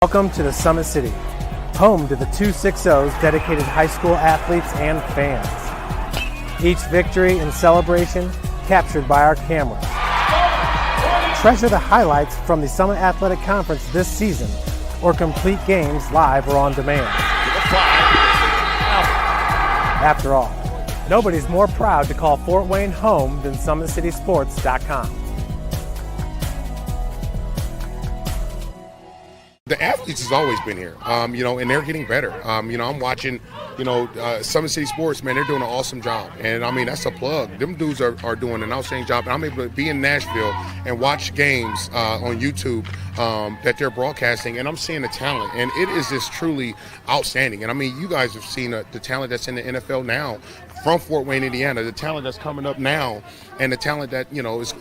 Welcome to the Summit City, home to the 260's dedicated high school athletes and fans. Each victory and celebration captured by our cameras. Treasure the highlights from the Summit Athletic Conference this season, or complete games live or on demand. After all, nobody's more proud to call Fort Wayne home than SummitCitySports.com. The athletes has always been here, and they're getting better. I'm watching, Summit City Sports, man, they're doing an awesome job. And, that's a plug. Them dudes are doing an outstanding job. And I'm able to be in Nashville and watch games on YouTube that they're broadcasting, and I'm seeing the talent. And it is just truly outstanding. And, you guys have seen the talent that's in the NFL now from Fort Wayne, Indiana, the talent that's coming up now, and the talent that, is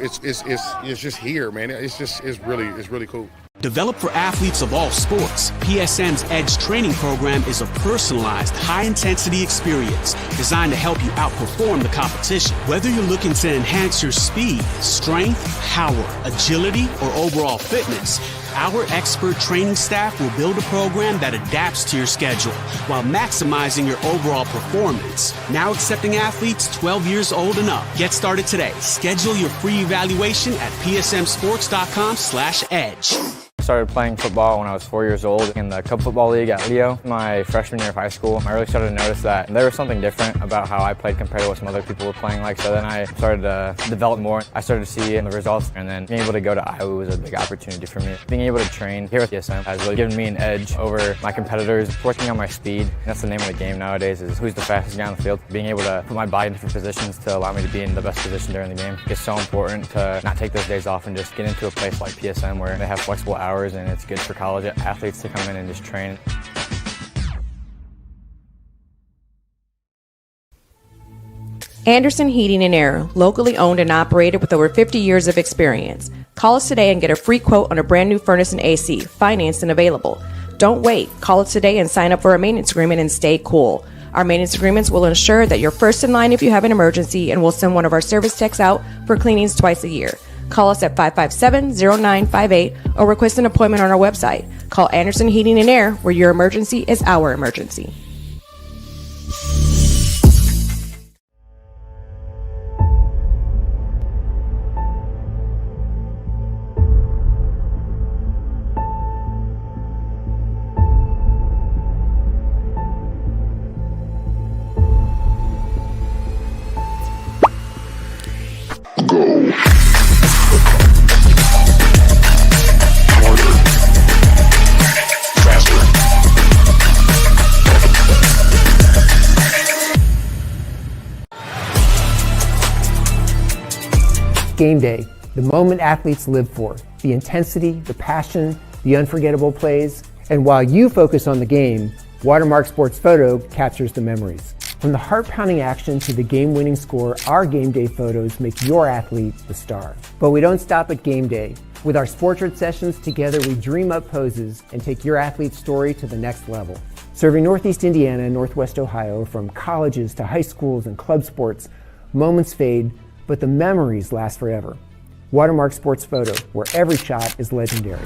just here, man. It's really cool. Developed for athletes of all sports, PSM's Edge training program is a personalized, high-intensity experience designed to help you outperform the competition. Whether you're looking to enhance your speed, strength, power, agility, or overall fitness, our expert training staff will build a program that adapts to your schedule while maximizing your overall performance. Now accepting athletes 12 years old and up. Get started today. Schedule your free evaluation at psmsports.com/edge. I started playing football when I was 4 years old in the Cub Football League at Leo. My freshman year of high school, I really started to notice that there was something different about how I played compared to what some other people were playing like. So then I started to develop more. I started to see the results, and then being able to go to Iowa was a big opportunity for me. Being able to train here at PSM has really given me an edge over my competitors. Working on my speed, that's the name of the game nowadays, is who's the fastest guy on the field. Being able to put my body in different positions to allow me to be in the best position during the game is so important to not take those days off and just get into a place like PSM where they have flexible hours and it's good for college athletes to come in and just train. Anderson Heating and Air, locally owned and operated with over 50 years of experience. Call us today and get a free quote on a brand new furnace and AC, financed and available. Don't wait. Call us today and sign up for a maintenance agreement and stay cool. Our maintenance agreements will ensure that you're first in line if you have an emergency, and we'll send one of our service techs out for cleanings twice a year. Call us at 557-0958 or request an appointment on our website. Call Anderson Heating and Air, where your emergency is our emergency. Game day, the moment athletes live for, the intensity, the passion, the unforgettable plays. And while you focus on the game, Watermark Sports Photo captures the memories. From the heart-pounding action to the game-winning score, our game day photos make your athlete the star. But we don't stop at game day. With our Sportrait sessions together, we dream up poses and take your athlete's story to the next level. Serving Northeast Indiana and Northwest Ohio, from colleges to high schools and club sports, moments fade, but the memories last forever. Watermark Sports Photo, where every shot is legendary.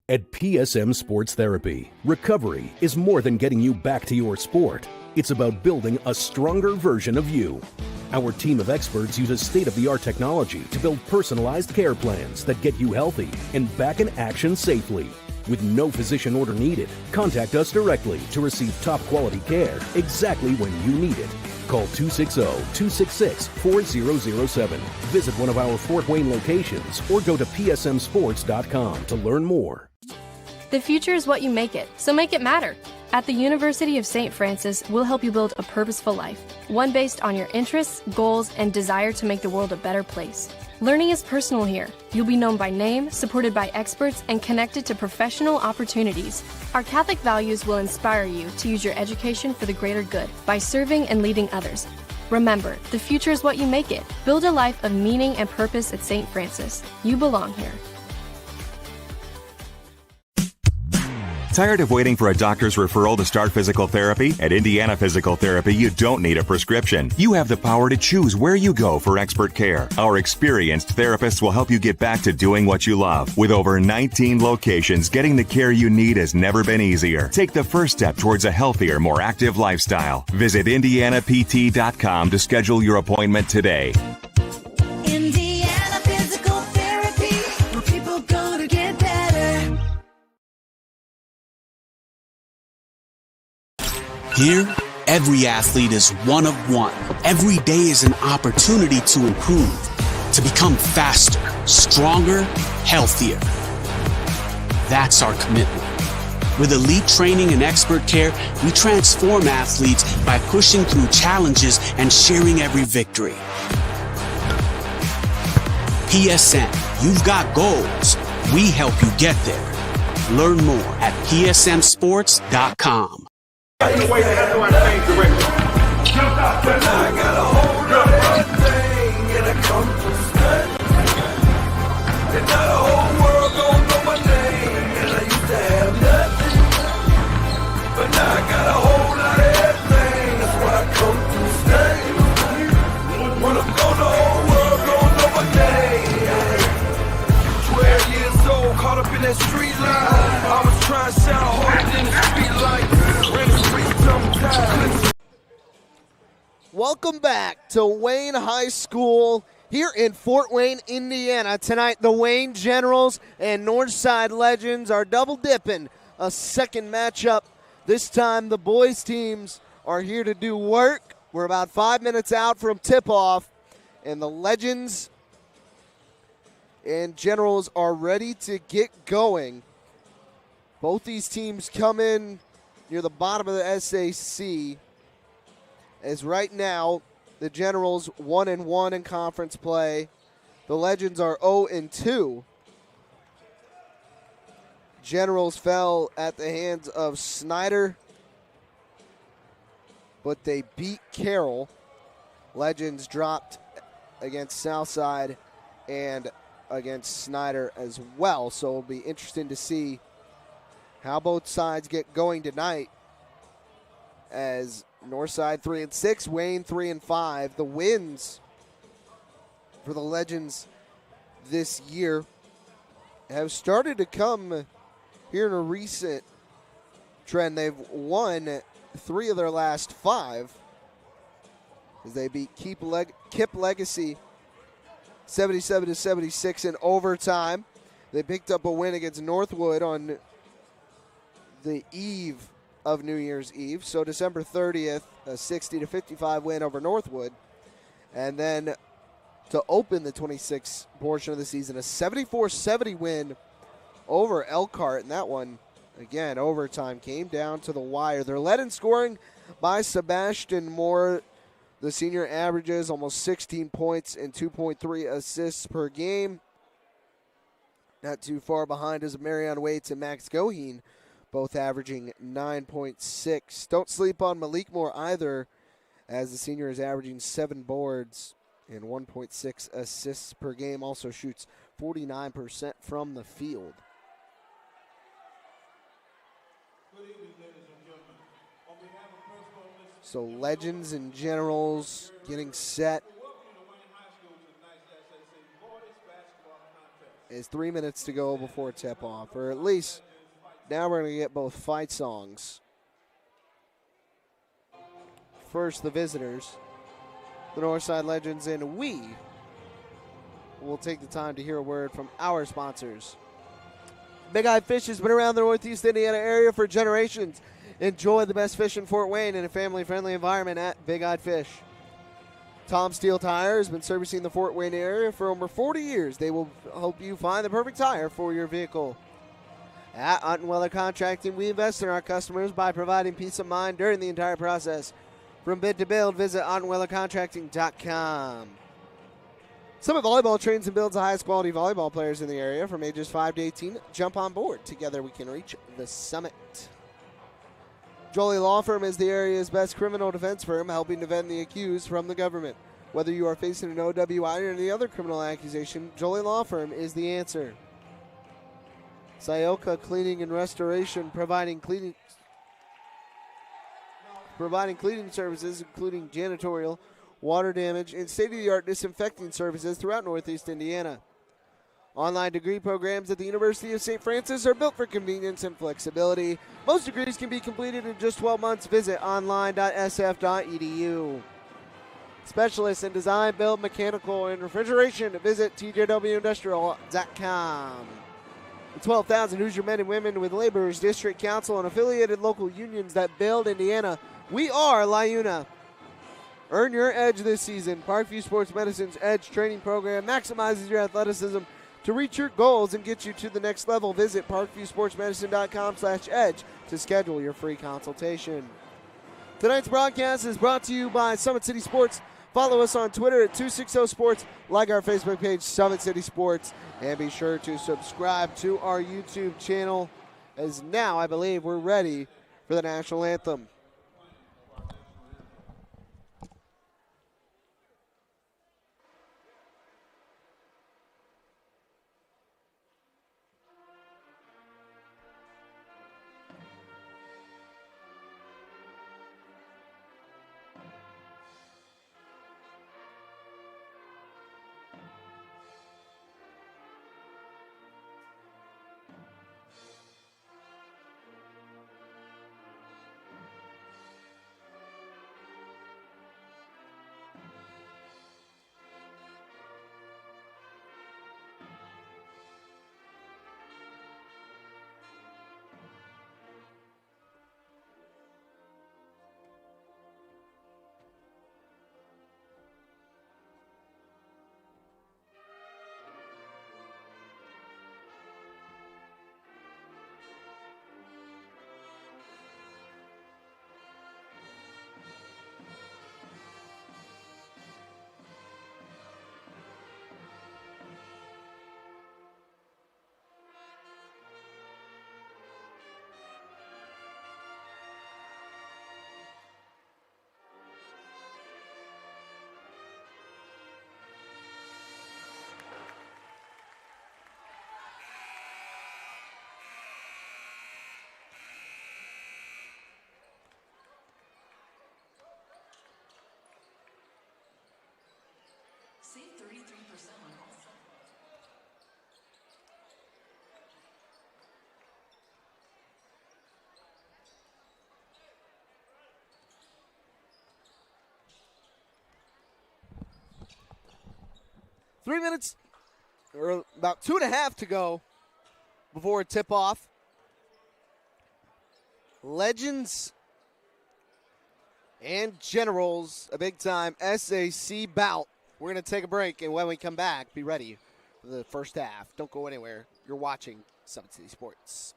At PSM Sports Therapy, recovery is more than getting you back to your sport. It's about building a stronger version of you. Our team of experts uses state-of-the-art technology to build personalized care plans that get you healthy and back in action safely. With no physician order needed, contact us directly to receive top-quality care exactly when you need it. Call 260-266-4007. Visit one of our Fort Wayne locations or go to psmsports.com to learn more. The future is what you make it, so make it matter. At the University of St. Francis, we'll help you build a purposeful life, one based on your interests, goals, and desire to make the world a better place. Learning is personal here. You'll be known by name, supported by experts, and connected to professional opportunities. Our Catholic values will inspire you to use your education for the greater good by serving and leading others. Remember, the future is what you make it. Build a life of meaning and purpose at St. Francis. You belong here. Tired of waiting for a doctor's referral to start physical therapy? At Indiana Physical Therapy, you don't need a prescription. You have the power to choose where you go for expert care. Our experienced therapists will help you get back to doing what you love. With over 19 locations, getting the care you need has never been easier. Take the first step towards a healthier, more active lifestyle. Visit IndianaPT.com to schedule your appointment today. Indiana Physical Therapy, where people go to get better. Here, every athlete is one of one. Every day is an opportunity to improve, to become faster, stronger, healthier. That's our commitment. With elite training and expert care, we transform athletes by pushing through challenges and sharing every victory. PSM, you've got goals. We help you get there. Learn more at psmsports.com. I got a hold of one thing and I come from study. And now the whole world don't know my name. And I used to have nothing, but now I got a whole lot of everything. That's why I come from study. When I'm gone, the whole world don't know my name. 12 years old, caught up in that street life. I was trying to sound harder than the street light. Ran the streets sometimes. Welcome back to Wayne High School here in Fort Wayne, Indiana. Tonight, the Wayne Generals and Northside Legends are double dipping a second matchup. This time, the boys' teams are here to do work. We're about 5 minutes out from tip-off, and the Legends and Generals are ready to get going. Both these teams come in near the bottom of the SAC. As right now, the Generals 1-1 in conference play. The Legends are 0-2. Generals fell at the hands of Snyder, but they beat Carroll. Legends dropped against Southside and against Snyder as well. So it'll be interesting to see how both sides get going tonight, as Northside 3-6, Wayne 3-5. The wins for the Legends this year have started to come here in a recent trend. They've won 3 of their last 5 as they beat Kip Legacy 77-76 in overtime. They picked up a win against Northwood on the eve of New Year's Eve. So December 30th, a 60-55 win over Northwood. And then to open the 26th portion of the season, a 74-70 win over Elkhart. And that one, again, overtime, came down to the wire. They're led in scoring by Sebastian Moore. The senior averages almost 16 points and 2.3 assists per game. Not too far behind is Marion Waits and Max Goheen, both averaging 9.6. Don't sleep on Malik Moore either, as the senior is averaging 7 boards and 1.6 assists per game. Also shoots 49% from the field. So Legends and Generals getting set. It's 3 minutes to go before tip-off, or at least now we're going to get both fight songs. First, the visitors, the Northside Legends, and we will take the time to hear a word from our sponsors. Big Eye Fish has been around the Northeast Indiana area for generations. Enjoy the best fish in Fort Wayne in a family-friendly environment at Big Eye Fish. Tom Steel Tire has been servicing the Fort Wayne area for over 40 years. They will help you find the perfect tire for your vehicle. At Ottenweller Contracting, we invest in our customers by providing peace of mind during the entire process. From bid to build, visit OttenwellerContracting.com. Summit Volleyball trains and builds the highest quality volleyball players in the area from ages 5 to 18. Jump on board. Together we can reach the summit. Jolie Law Firm is the area's best criminal defense firm, helping defend the accused from the government. Whether you are facing an OWI or any other criminal accusation, Jolie Law Firm is the answer. Sayoka Cleaning and Restoration, providing cleaning services, including janitorial, water damage, and state-of-the-art disinfecting services throughout Northeast Indiana. Online degree programs at the University of St. Francis are built for convenience and flexibility. Most degrees can be completed in just 12 months. Visit online.sf.edu. Specialists in design, build, mechanical, and refrigeration. Visit tjwindustrial.com. The 12,000 Hoosier men and women with laborers, district council, and affiliated local unions that build Indiana. We are LiUNA. Earn your edge this season. Parkview Sports Medicine's Edge training program maximizes your athleticism to reach your goals and get you to the next level. Visit parkviewsportsmedicine.com/edge to schedule your free consultation. Tonight's broadcast is brought to you by Summit City Sports. Follow us on Twitter at 260 Sports. Like our Facebook page, Summit City Sports. And be sure to subscribe to our YouTube channel, as now I believe we're ready for the national anthem. Save 33% on Anthem. Three minutes, or about 2.5 to go before tip-off. Legends and Generals, a big-time SAC bout. We're going to take a break, and when we come back, be ready for the first half. Don't go anywhere. You're watching Summit City Sports.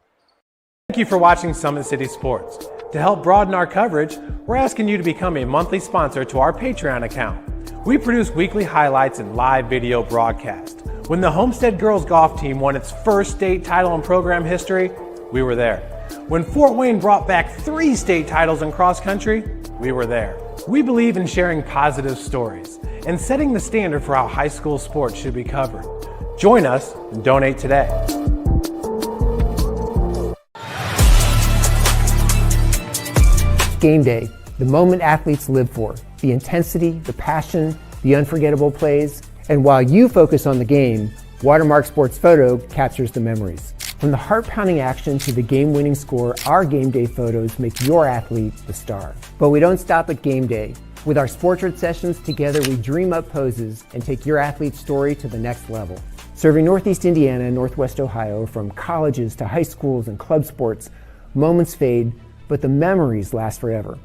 Thank you for watching Summit City Sports. To help broaden our coverage, we're asking you to become a monthly sponsor to our Patreon account. We produce weekly highlights and live video broadcasts. When the Homestead girls golf team won its first state title in program history, we were there. When Fort Wayne brought back 3 state titles in cross country, we were there. We believe in sharing positive stories and setting the standard for how high school sports should be covered. Join us and donate today. Game day, the moment athletes live for, the intensity, the passion, the unforgettable plays. And while you focus on the game, Watermark Sports Photo captures the memories. From the heart-pounding action to the game-winning score, our game day photos make your athlete the star. But we don't stop at game day. With our Sportrait sessions, together we dream up poses and take your athlete's story to the next level. Serving Northeast Indiana and Northwest Ohio, from colleges to high schools and club sports, moments fade, but the memories last forever.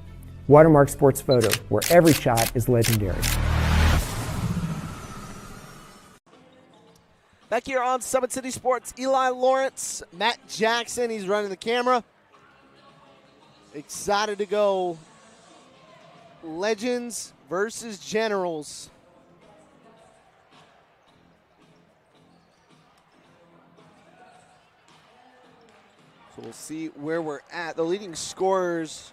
Watermark Sports Photo, where every shot is legendary. Back here on Summit City Sports, Eli Lawrence, Matt Jackson, he's running the camera. Excited to go. Legends versus Generals. So we'll see where we're at. The leading scorers,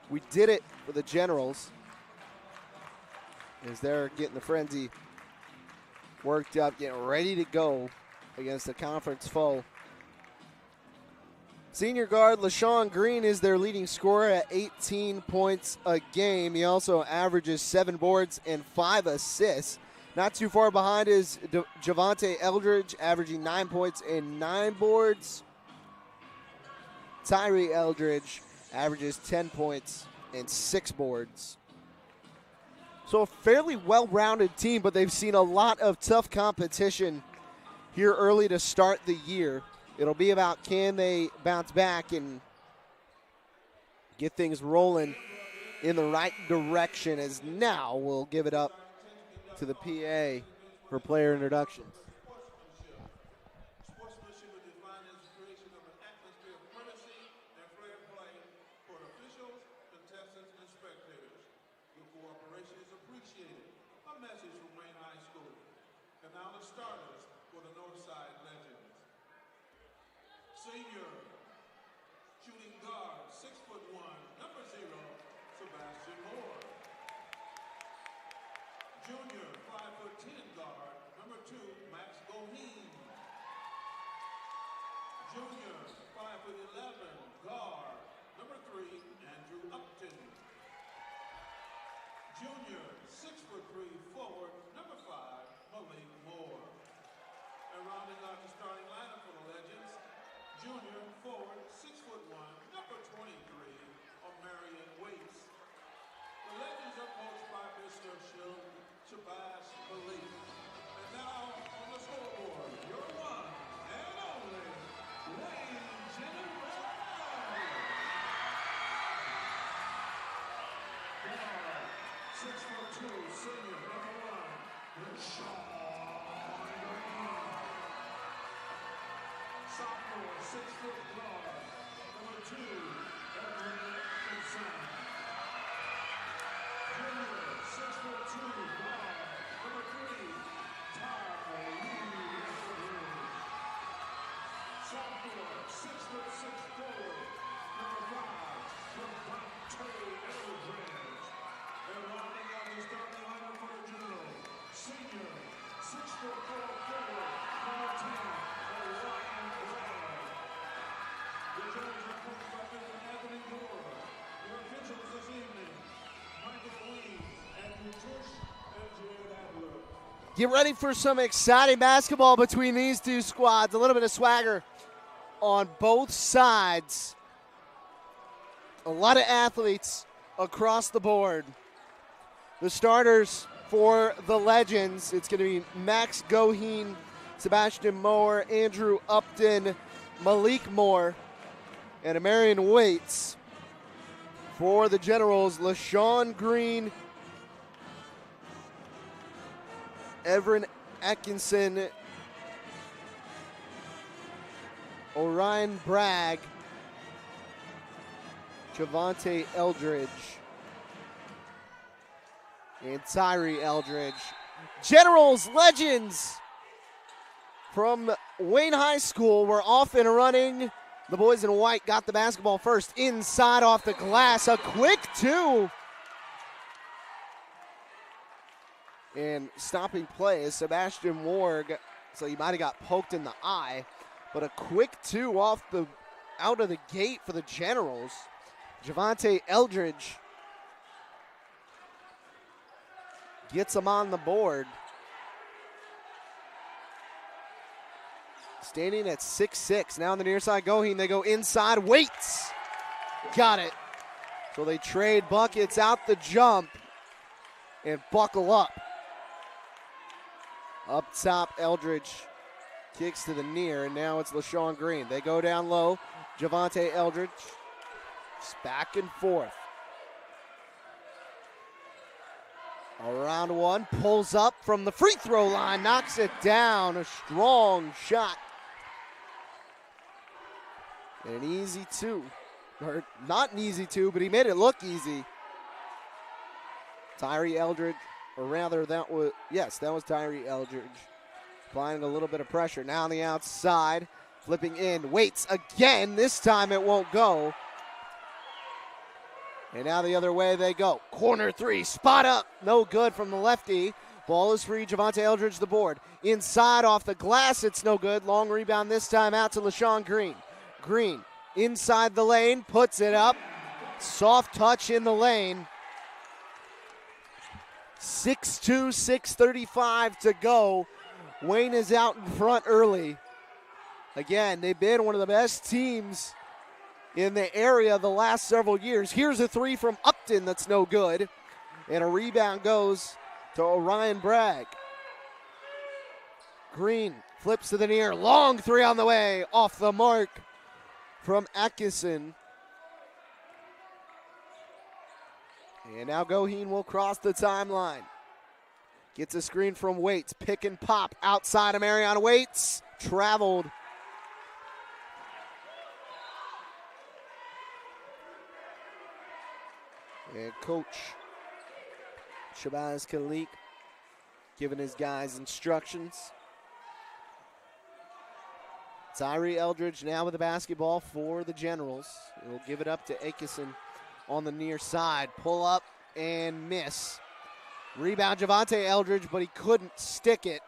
we did it for the Generals, as they're getting the frenzy worked up, getting ready to go against the conference foe. Senior guard LaShawn Green is their leading scorer at 18 points a game. He also averages 7 boards and 5 assists. Not too far behind is Javante Eldridge, averaging 9 points and 9 boards. Tyree Eldridge averages 10 points and 6 boards. So a fairly well-rounded team, but they've seen a lot of tough competition here early to start the year. It'll be about can they bounce back and get things rolling in the right direction, as now we'll give it up to the PA for player introductions. Sportsmanship is defined as the creation of an atmosphere of courtesy and fair play for officials, contestants, and spectators. Your cooperation is appreciated. A message from Wayne High School. And now the starters for the Northside Legends. Senior shooting guard, 6'1", number 0, Sebastian Moore. Junior, 5'10" guard, number 2, Max Goheen. Junior, 5'11" guard, number 3, Andrew Upton. Junior, 6'3" forward, number 5, Malik Moore. And rounding out the starting lineup for the Legends, junior forward, 6'1", number 23, Omarion Waits. The Legends are coached by Mr. Shabazz Malik. And now on the scoreboard, your one and only Wayne General. 6'2", senior, number 1, Sean. Sophomore, 6-foot guard, number 2, Edwin Atkinson. Junior, 6'2" guard, number 3, Tyree Eldridge. Sophomore, 6'6" forward, number 5, Javante Eldridge. And rounding out the starting lineup for the General, senior, 6'4" forward, number 10, Orion Bragg. The Generals are coached by Mr. Anthony Gore. Your officials this evening, Michael Lee, Andrew Tush, and Jared Adler. Get ready for some exciting basketball between these two squads. A little bit of swagger on both sides. A lot of athletes across the board. The starters for the Legends, it's going to be Max Goheen, Sebastian Moore, Andrew Upton, Malik Moore, and Omarion Waits. For the Generals, LaShawn Green, Everin Atkinson, Orion Bragg, Javante Eldridge, and Tyree Eldridge. Generals, Legends from Wayne High School were off and running. The boys in white got the basketball first. Inside off the glass, a quick 2. And stopping play is Sebastian Ward, so he might have got poked in the eye. But a quick 2 out of the gate for the Generals. Javante Eldridge gets him on the board. Standing at 6'6". Now on the near side, Goheen. They go inside. Waits. Got it. So they trade buckets out the jump and buckle up. Up top, Eldridge kicks to the near, and now it's LaShawn Green. They go down low. Javante Eldridge. Just back and forth. Around one, pulls up from the free throw line, knocks it down. A strong shot. And an easy 2. Or not an easy 2, but he made it look easy. Tyree Eldridge, or rather that was Tyree Eldridge. Applying a little bit of pressure. Now on the outside, flipping in, Waits again. This time it won't go. And now the other way they go. Corner 3, spot up. No good from the lefty. Ball is free. Javante Eldridge the board. Inside off the glass, it's no good. Long rebound this time out to LaShawn Green. Green inside the lane, puts it up. Soft touch in the lane. 6-2, 6:35 to go. Wayne is out in front early. Again, they've been one of the best teams in the area the last several years. Here's a three from Upton that's no good. And a rebound goes to Orion Bragg. Green flips to the near. Long three on the way. Off the mark from Atkinson. And now Goheen will cross the timeline. Gets a screen from Waits. Pick and pop outside of Marion Waits. Traveled. And Coach Shabazz Khalik giving his guys instructions. Tyree Eldridge now with the basketball for the Generals. He'll give it up to Akison on the near side. Pull up and miss. Rebound Javante Eldridge, but he couldn't stick it.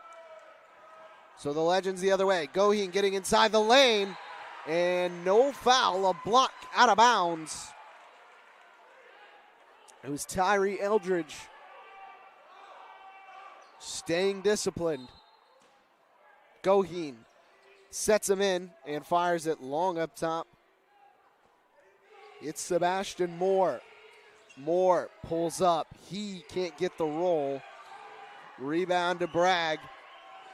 So the Legends the other way. Goheen getting inside the lane. And no foul, a block out of bounds. It was Tyree Eldridge staying disciplined. Goheen sets him in and fires it long up top. It's Sebastian Moore. Moore pulls up. He can't get the roll. Rebound to Bragg.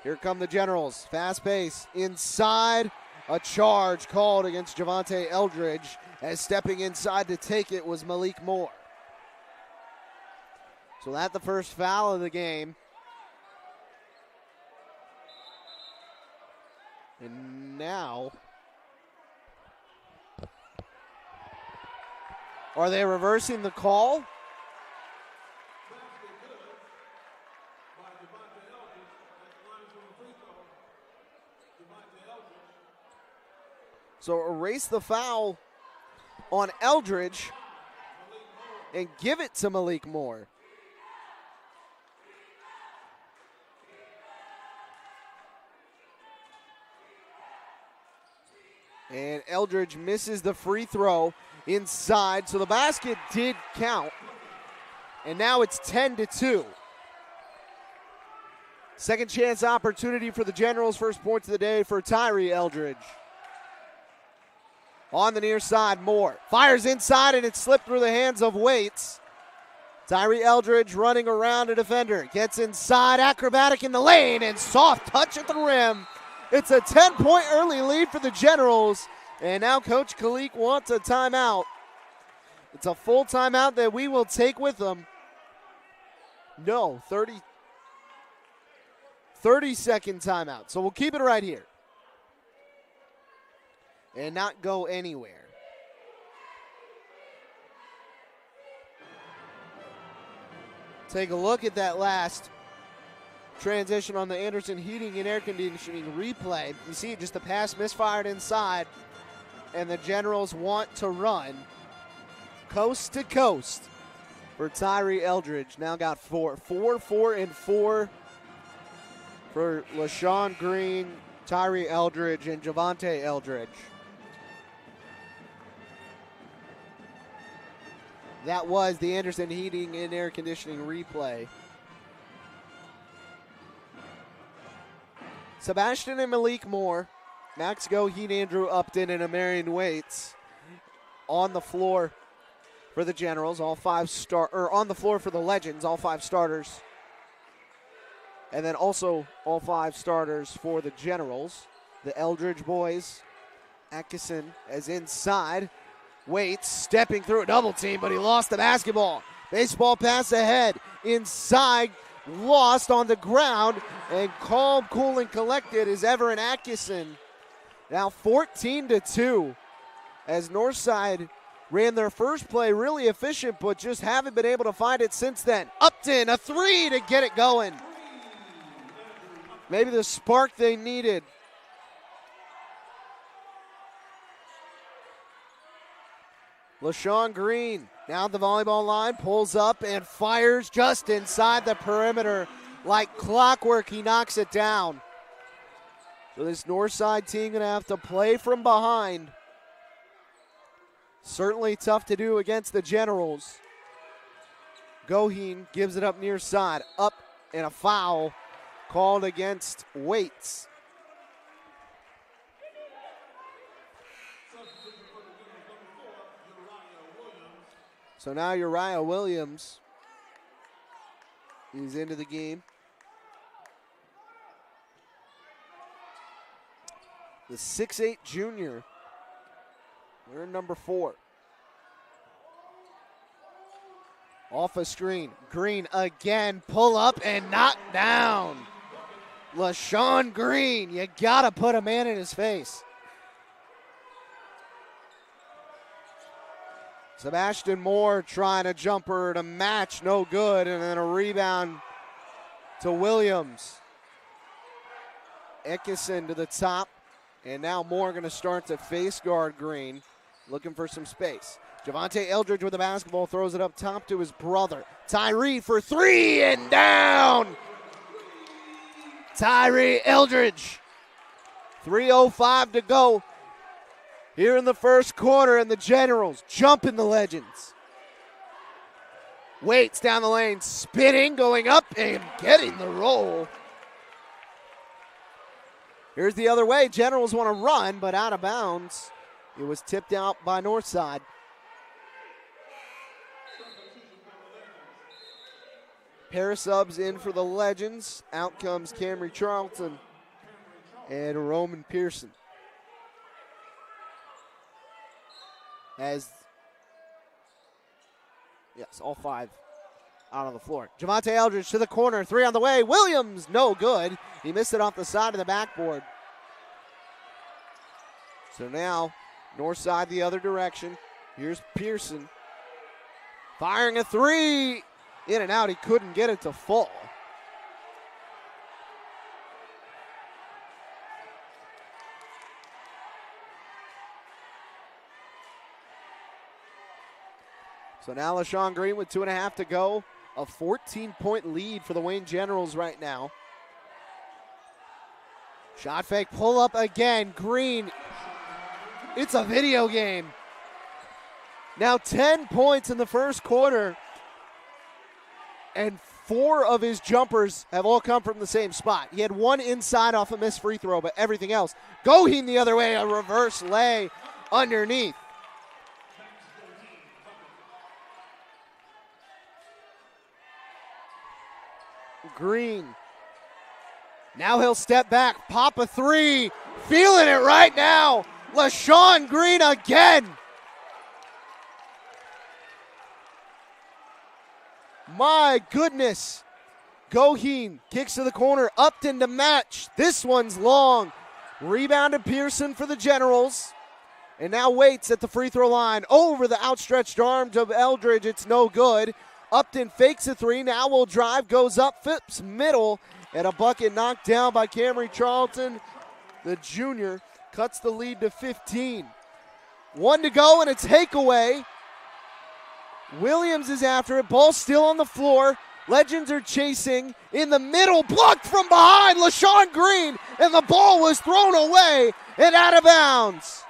Here come the Generals. Fast pace. Inside. A charge called against Javante Eldridge, as stepping inside to take it was Malik Moore. So that's the first foul of the game. And now, are they reversing the call? So erase the foul on Eldridge and give it to Malik Moore. And Eldridge misses the free throw inside, so the basket did count. And now it's 10-2. Second chance opportunity for the Generals. First point of the day for Tyree Eldridge. On the near side, Moore fires inside, and it slipped through the hands of Waits. Tyree Eldridge running around a defender. Gets inside, acrobatic in the lane, and soft touch at the rim. It's a 10-point early lead for the Generals, and now Coach Khalik wants a timeout. It's a full timeout that we will take with them. No, 30-second timeout, so we'll keep it right here and not go anywhere. Take a look at that last transition on the Anderson Heating and Air Conditioning replay. You see just the pass misfired inside, and the Generals want to run coast to coast for Tyree Eldridge. Now got 4 and 4 for LaShawn Green, Tyree Eldridge, and Javante Eldridge. That was the Anderson Heating and Air Conditioning replay. Sebastian and Malik Moore, Max Goheen, Andrew Upton, and Amarian Waits on the floor for the Generals. All five on the floor for the Legends, all 5 starters. And then also all 5 starters for the Generals. The Eldridge boys, Atkinson as inside. Waits stepping through a double team, but he lost the basketball. Baseball pass ahead. Inside, lost on the ground, and calm, cool, and collected is Everett Atkinson. Now 14-2 as Northside ran their first play really efficient, but just haven't been able to find it since then. Upton, a 3 to get it going. Maybe the spark they needed. LaShawn Green now at the volleyball line, pulls up and fires just inside the perimeter. Like clockwork, he knocks it down. So this Northside team going to have to play from behind Certainly tough to do against the Generals. Goheen gives it up near side. Up and a foul called against Waits. So now Uriah Williams is into the game. The 6'8 junior. We're number 4. Off a screen. Green again. Pull up and knock down. LaShawn Green. You got to put a man in his face. Sebastian Moore trying a jumper to match. No good. And then a rebound to Williams. Ekison to the top. And now Moore going to start to face guard Green. Looking for some space. Javante Eldridge with the basketball, throws it up top to his brother. Tyree for 3 and down. Tyree Eldridge. 3:05 to go here in the first quarter, and the Generals jumping the Legends. Waits down the lane, spinning, going up and getting the roll. Here's the other way. Generals want to run, but out of bounds. It was tipped out by Northside. Pair of subs in for the Legends. Out comes Camry Charlton and Roman Pearson. Yes, all 5 out on the floor. Javante Eldridge to the corner. 3 on the way. Williams, no good. He missed it off the side of the backboard. So now, north side the other direction. Here's Pearson. Firing a 3. In and out, he couldn't get it to fall. So now LaShawn Green with 2.5 to go. A 14-point lead for the Wayne Generals right now. Shot fake, pull up again. Green, it's a video game. Now 10 points in the first quarter. And 4 of his jumpers have all come from the same spot. He had 1 inside off a missed free throw, but everything else. Goheen the other way, a reverse lay underneath. Green. Now he'll step back, pop a 3. Feeling it right now. LaShawn Green again. My goodness. Goheen kicks to the corner. Upton to match. This one's long. Rebounded Pearson for the Generals. And now Waits at the free throw line. Over the outstretched arms of Eldridge. It's no good. Upton fakes a 3. Now will drive. Goes up. Phipps middle. And a bucket knocked down by Camry Charlton. The junior cuts the lead to 15. 1 to go and a takeaway. Williams is after it. Ball still on the floor. Legends are chasing. In the middle, blocked from behind. LaShawn Green, and the ball was thrown away and out of bounds.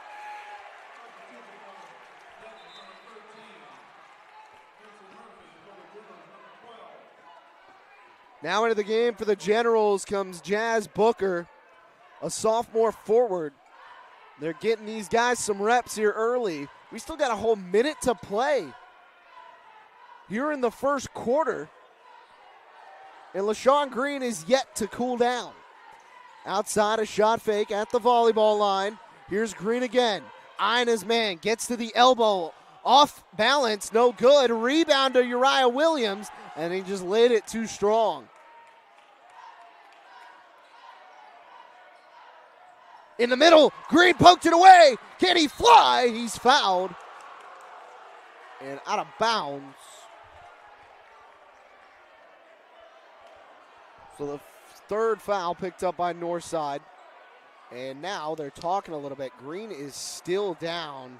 Now into the game for the Generals comes Jazz Booker, a sophomore forward. They're getting these guys some reps here early. We still got a whole minute to play here in the first quarter. And LaShawn Green is yet to cool down. Outside a shot fake at the volleyball line. Here's Green again. Eyeing his man. Gets to the elbow. Off balance. No good. Rebound to Uriah Williams. And he just laid it too strong. In the middle. Green poked it away. Can he fly? He's fouled. And out of bounds. So the third foul picked up by Northside. And now they're talking a little bit. Green is still down.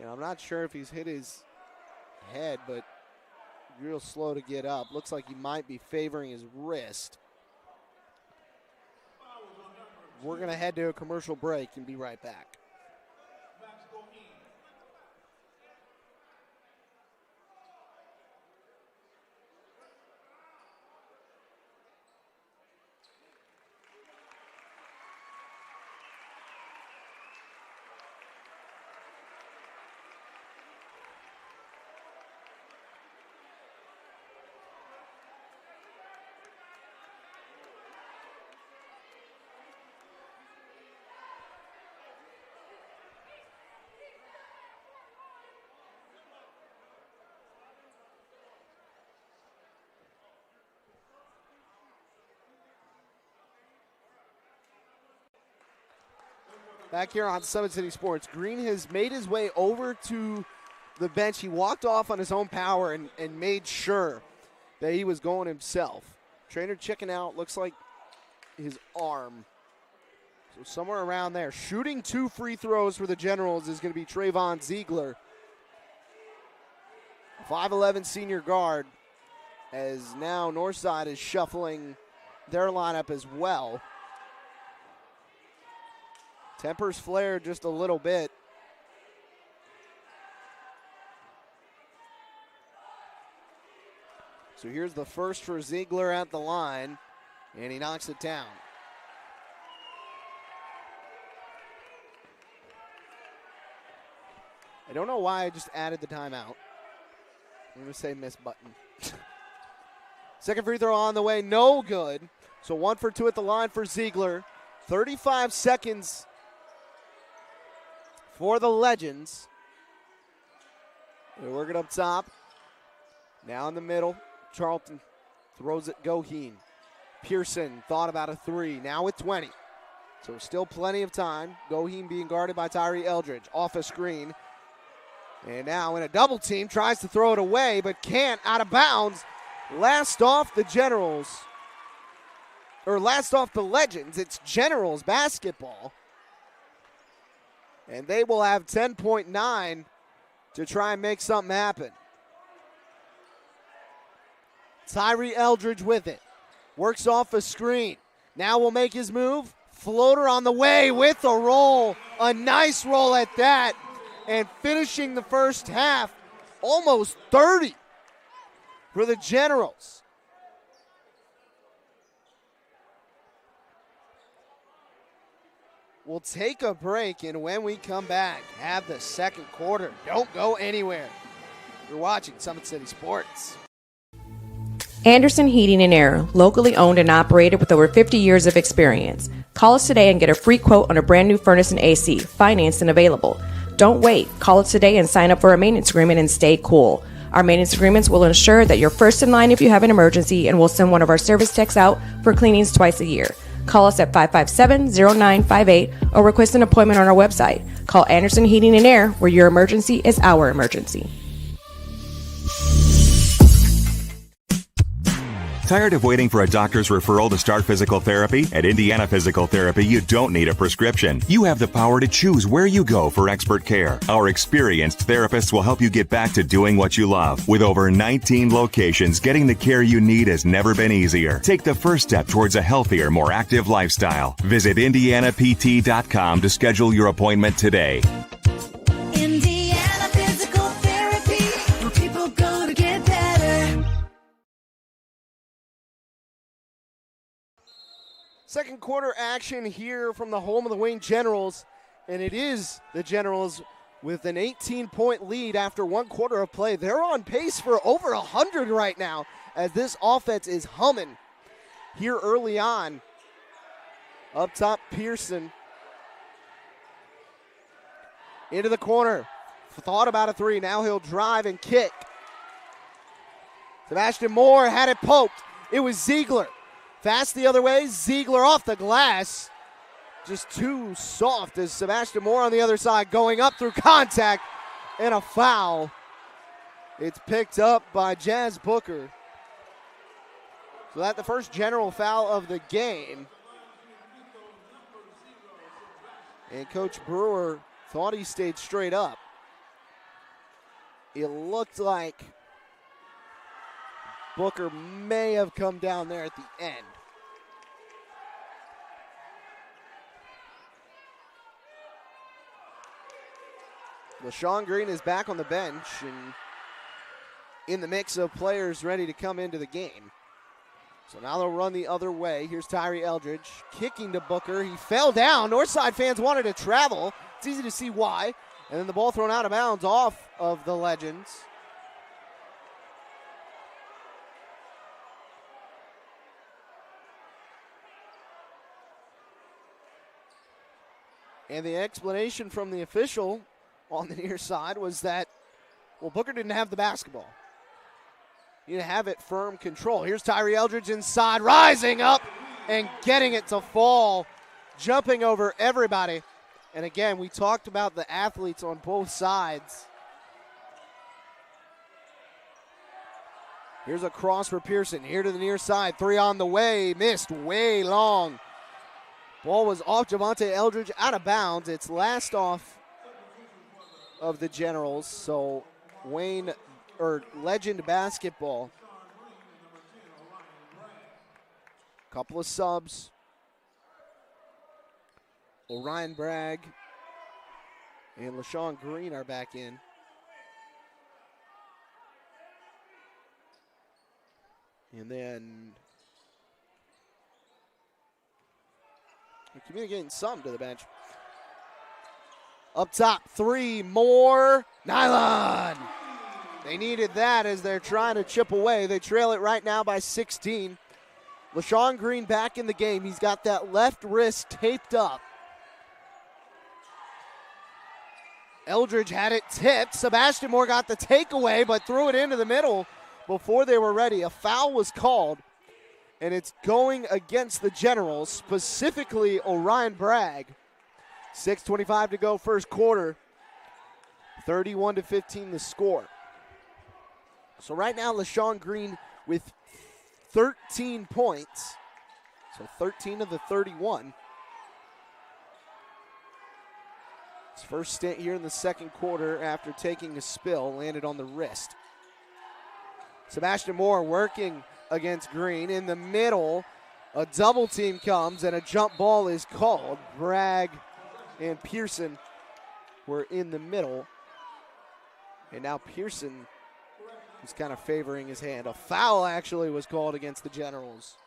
And I'm not sure if he's hit his head, but real slow to get up. Looks like he might be favoring his wrist. We're going to head to a commercial break and be right back. Back here on Summit City Sports, Green has made his way over to the bench. He walked off on his own power and made sure that he was going himself. Trainer checking out, looks like his arm. So somewhere around there. Shooting 2 free throws for the Generals is going to be Trayvon Ziegler. 5'11" senior guard, as now Northside is shuffling their lineup as well. Tempers flared just a little bit. So here's the first for Ziegler at the line, and he knocks it down. I don't know why I just added the timeout. I'm going to say miss button. Second free throw on the way, no good. So 1 for 2 at the line for Ziegler. 35 seconds for the Legends. They work it up top. Now in the middle, Charlton throws it Goheen. Pearson thought about a 3, now with 20. So still plenty of time. Goheen being guarded by Tyree Eldridge. Off a screen. And now in a double team, tries to throw it away, but can't, out of bounds. Last off the Generals, or last off the Legends, it's Generals basketball. And they will have 10.9 to try and make something happen. Tyree Eldridge with it. Works off a screen. Now will make his move. Floater on the way with a roll. A nice roll at that. And finishing the first half, almost 30 for the Generals. We'll take a break, and when we come back, have the second quarter. Don't go anywhere. You're watching Summit City Sports. Anderson Heating and Air, locally owned and operated with over 50 years of experience. Call us today and get a free quote on a brand new furnace and AC, financed and available. Don't wait. Call us today and sign up for a maintenance agreement and stay cool. Our maintenance agreements will ensure that you're first in line if you have an emergency, and we'll send one of our service techs out for cleanings twice a year. Call us at 557-0958 or request an appointment on our website. Call Anderson Heating and Air, where your emergency is our emergency. Tired of waiting for a doctor's referral to start physical therapy? At Indiana Physical Therapy, you don't need a prescription. You have the power to choose where you go for expert care. Our experienced therapists will help you get back to doing what you love. With over 19 locations, getting the care you need has never been easier. Take the first step towards a healthier, more active lifestyle. Visit IndianaPT.com to schedule your appointment today. Indiana Physical Therapy, where people go to get better. Second quarter action here from the home of the Wayne Generals, and it is the Generals with an 18-point lead after 1 quarter of play. They're on pace for over 100 right now as this offense is humming here early on. Up top, Pearson. Into the corner. Thought about a 3. Now he'll drive and kick. Sebastian Moore had it poked. It was Ziegler. Fast the other way. Ziegler off the glass. Just too soft as Sebastian Moore on the other side going up through contact and a foul. It's picked up by Jazz Booker. So that's the first general foul of the game. And Coach Brewer thought he stayed straight up. It looked like Booker may have come down there at the end. LaShawn Green is back on the bench and in the mix of players ready to come into the game. So now they'll run the other way. Here's Tyree Eldridge kicking to Booker. He fell down. Northside fans wanted to travel. It's easy to see why. And then the ball thrown out of bounds off of the Legends. And the explanation from the official on the near side was that, well, Booker didn't have the basketball. You have it firm control. Here's Tyree Eldridge inside, rising up and getting it to fall, jumping over everybody. And again, we talked about the athletes on both sides. Here's a cross for Pearson. Here to the near side. 3 on the way. Missed way long. Ball was off Javante Eldridge, out of bounds. It's last off of the Generals. So Legend basketball. Couple of subs. Orion Bragg and LaShawn Green are back in. And then we're communicating something to the bench. Up top, 3 more. Nylon. They needed that as they're trying to chip away. They trail it right now by 16. LaShawn Green back in the game. He's got that left wrist taped up. Eldridge had it tipped. Sebastian Moore got the takeaway, but threw it into the middle before they were ready. A foul was called, and it's going against the Generals, specifically Orion Bragg. 6:25 to go first quarter. 31-15 the score. So right now, LaShawn Green with 13 points. So 13 of the 31. His first stint here in the second quarter after taking a spill, landed on the wrist. Sebastian Moore working against Green. In the middle, a double team comes and a jump ball is called. Bragg and Pearson were in the middle. And now Pearson is kind of favoring his hand. A foul actually was called against the Generals.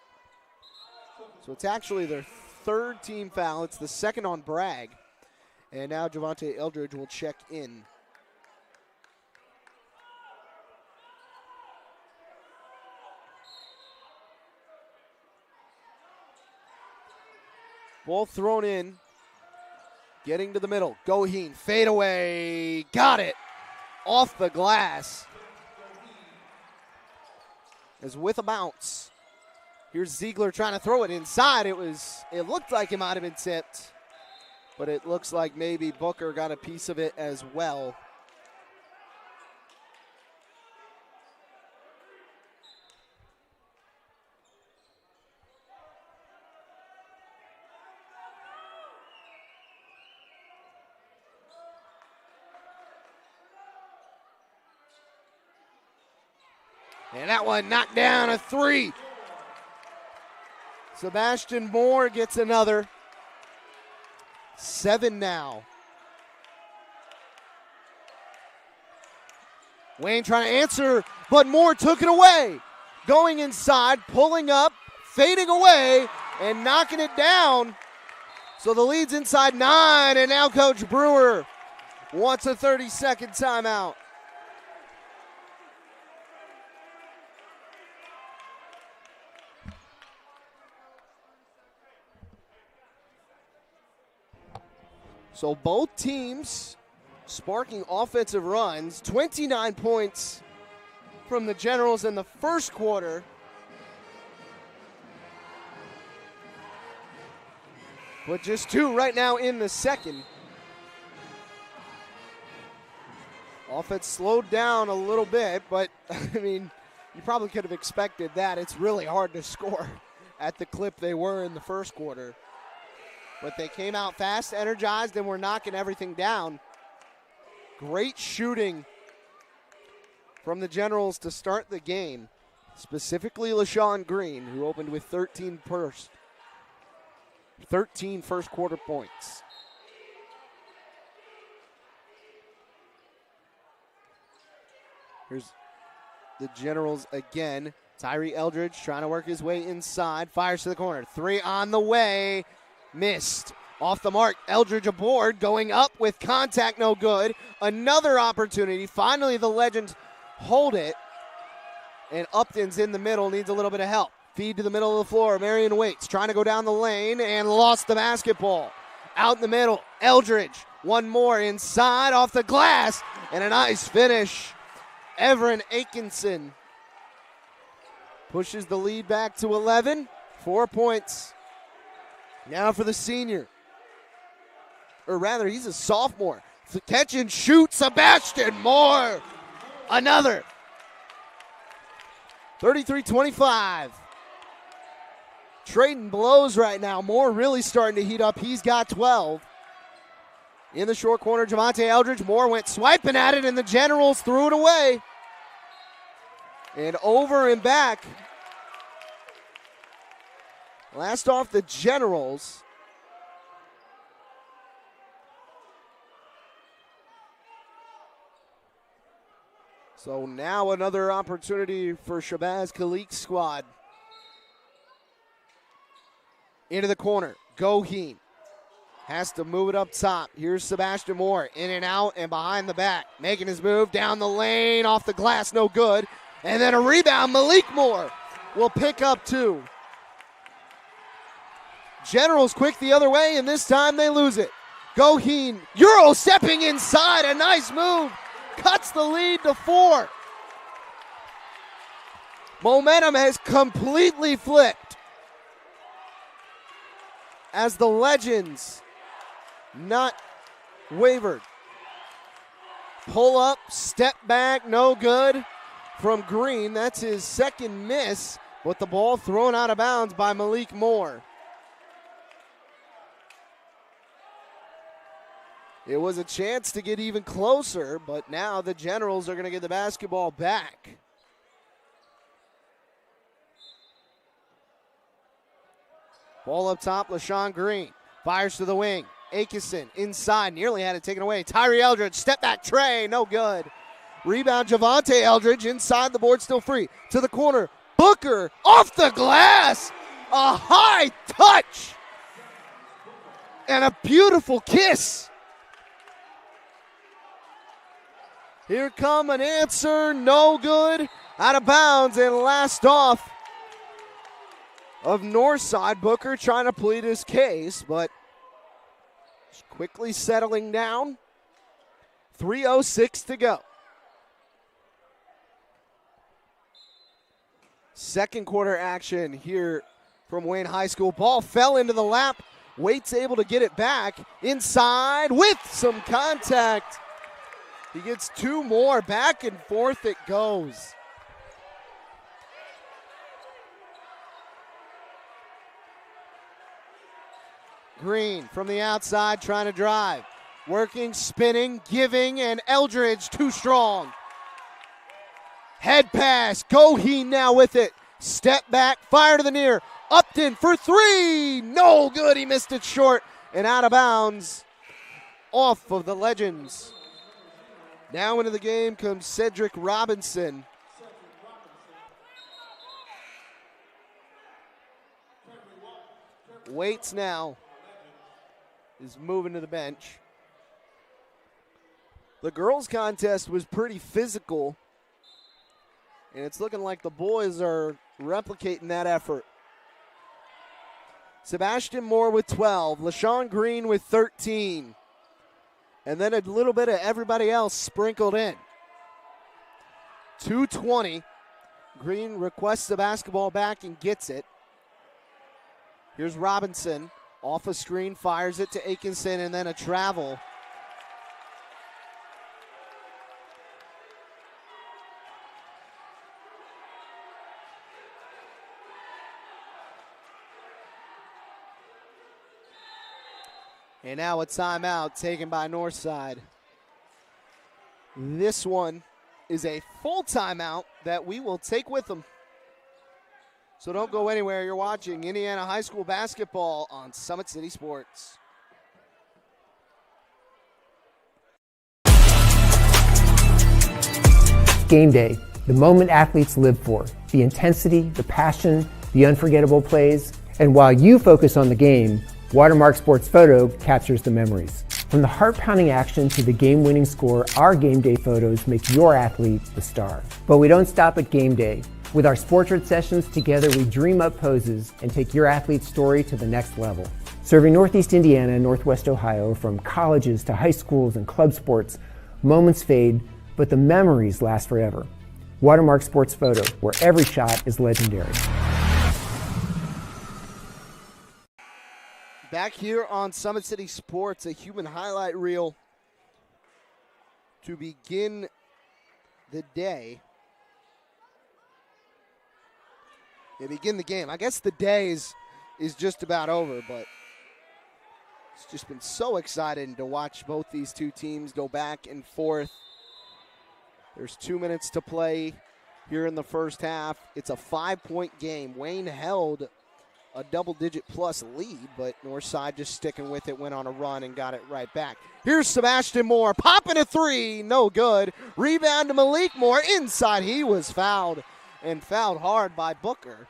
So it's actually their third team foul. It's the second on Bragg. And now Javante Eldridge will check in. Ball thrown in. Getting to the middle. Goheen, fade away. Got it. Off the glass. As with a bounce. Here's Ziegler trying to throw it inside. It looked like it might have been tipped. But it looks like maybe Booker got a piece of it as well. And that one knocked down, a 3. Sebastian Moore gets another. 7 now. Wayne trying to answer, but Moore took it away. Going inside, pulling up, fading away, and knocking it down. So the lead's inside 9, and now Coach Brewer wants a 30-second timeout. So both teams sparking offensive runs. 29 points from the Generals in the first quarter. But just 2 right now in the second. Offense slowed down a little bit, but I mean, you probably could have expected that. It's really hard to score at the clip they were in the first quarter. But they came out fast, energized, and were knocking everything down. Great shooting from the Generals to start the game, specifically LaShawn Green, who opened with 13 first quarter points. Here's the Generals again. Tyree Eldridge trying to work his way inside. Fires to the corner. 3 on the way. Missed. Off the mark. Eldridge aboard. Going up with contact. No good. Another opportunity. Finally, the Legends hold it. And Upton's in the middle. Needs a little bit of help. Feed to the middle of the floor. Marion Waits trying to go down the lane and lost the basketball. Out in the middle. Eldridge. One more inside. Off the glass. And a nice finish. Everin Atkinson pushes the lead back to 11. 4 points. Now for the senior. Or rather, he's a sophomore. Catch and shoot, Sebastian Moore. Another. 33-25. Trading blows right now. Moore really starting to heat up. He's got 12. In the short corner, Javante Eldridge. Moore went swiping at it, and the Generals threw it away. And over and back. Last off the Generals. So now another opportunity for Shabazz Khalik's squad. Into the corner. Goheen has to move it up top. Here's Sebastian Moore. In and out and behind the back. Making his move down the lane. Off the glass. No good. And then a rebound. Malik Moore will pick up 2. Generals quick the other way, and this time they lose it. Goheen, Euro stepping inside. A nice move. Cuts the lead to 4. Momentum has completely flipped as the Legends not wavered. Pull up, step back, no good from Green. That's his second miss, with the ball thrown out of bounds by Malik Moore. It was a chance to get even closer, but now the Generals are going to get the basketball back. Ball up top, LaShawn Green. Fires to the wing. Akison inside, nearly had it taken away. Tyree Eldridge, step back tray, no good. Rebound, Javante Eldridge inside the board, still free. To the corner, Booker off the glass. A high touch. And a beautiful kiss. Here come an answer, no good. Out of bounds, and last off of Northside. Booker trying to plead his case, but quickly settling down. 3:06 to go. Second quarter action here from Wayne High School. Ball fell into the lap. Waits able to get it back inside with some contact. He gets 2 more. Back and forth it goes. Green from the outside trying to drive. Working, spinning, giving, and Eldridge too strong. Head pass. Goheen now with it. Step back, fire to the near. Upton for 3. No good. He missed it short and out of bounds. Off of the Legends. Now into the game comes Cedric Robinson. Waits now is moving to the bench. The girls' contest was pretty physical, and it's looking like the boys are replicating that effort. Sebastian Moore with 12, LaShawn Green with 13, and then a little bit of everybody else sprinkled in. 2:20. Green requests the basketball back and gets it. Here's Robinson. Off a screen, fires it to Atkinson, and then a travel. And now a timeout taken by Northside. This one is a full timeout that we will take with them. So don't go anywhere. You're watching Indiana High School basketball on Summit City Sports. Game day, the moment athletes live for, the intensity, the passion, the unforgettable plays. And while you focus on the game, Watermark Sports Photo captures the memories. From the heart-pounding action to the game-winning score, our game day photos make your athlete the star. But we don't stop at game day. With our Sportrait sessions, together we dream up poses and take your athlete's story to the next level. Serving Northeast Indiana and Northwest Ohio, from colleges to high schools and club sports, moments fade, but the memories last forever. Watermark Sports Photo, where every shot is legendary. Back here on Summit City Sports, a human highlight reel to begin the day. They begin the game. I guess the day is just about over, but it's just been so exciting to watch both these two teams go back and forth. There's 2 minutes to play here in the first half. It's a 5-point game. Wayne held a double-digit plus lead, but Northside just sticking with it, went on a run and got it right back. Here's Sebastian Moore, popping a three, no good. Rebound to Malik Moore, inside. He was fouled, and fouled hard by Booker.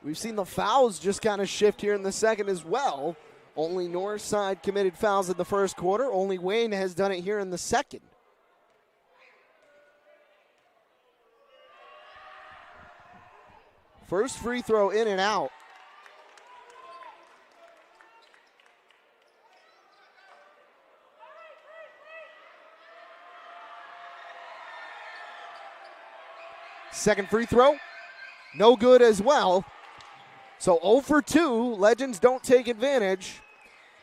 We've seen the fouls just kind of shift here in the second as well. Only Northside committed fouls in the first quarter. Only Wayne has done it here in the second. First free throw in and out. Second free throw, no good as well. So 0 for 2, Legends don't take advantage.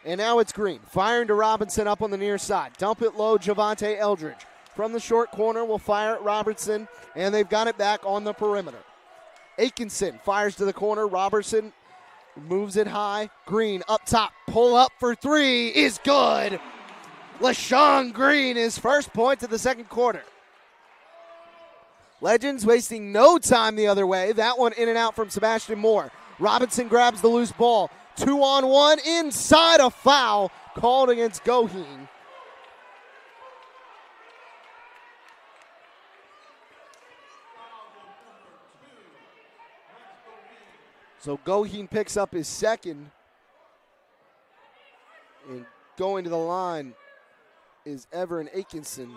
And now it's Green, firing to Robinson up on the near side. Dump it low, Javante Eldridge. From the short corner, will fire at Robertson, and they've got it back on the perimeter. Atkinson fires to the corner, Robertson moves it high. Green up top, pull up for three is good. LaShawn Green, his first point of the second quarter. Legends wasting no time the other way. That one in and out from Sebastian Moore. Robinson grabs the loose ball. 2-on-1 inside, a foul called against Goheen. So Goheen picks up his second. And going to the line is Everin Atkinson.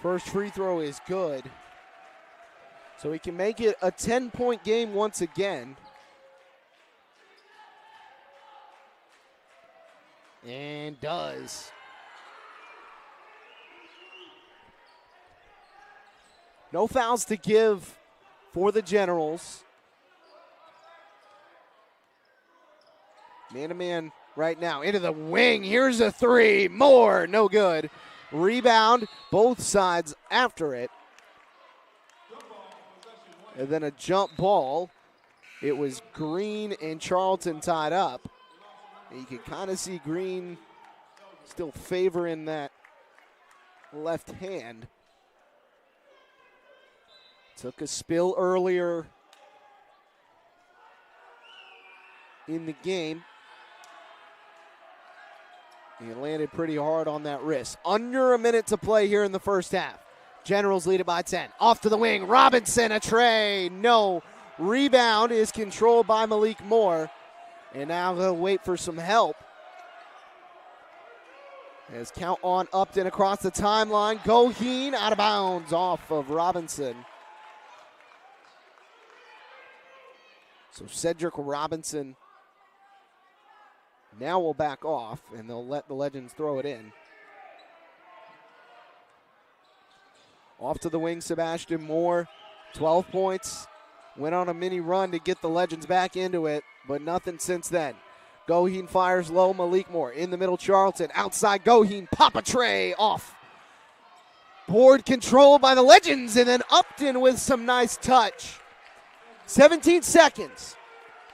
First free throw is good. So he can make it a 10-point game once again. And does. No fouls to give for the Generals. Man-to-man right now. Into the wing. Here's a three. More. No good. Rebound. Both sides after it. And then a jump ball. It was Green and Charlton tied up. And you can kind of see Green still favoring that left hand. Took a spill earlier in the game. He landed pretty hard on that wrist. Under a minute to play here in the first half. Generals lead it by 10. Off to the wing. Robinson, a tray. No. Rebound is controlled by Malik Moore. And now they'll wait for some help. As count on Upton across the timeline. Goheen out of bounds off of Robinson. So Cedric Robinson now will back off, and they'll let the Legends throw it in. Off to the wing, Sebastian Moore. 12 points. Went on a mini run to get the Legends back into it, but nothing since then. Goheen fires low, Malik Moore in the middle, Charlton. Outside Goheen, pop a tray off Board controlled by the Legends, and then Upton with some nice touch. 17 seconds.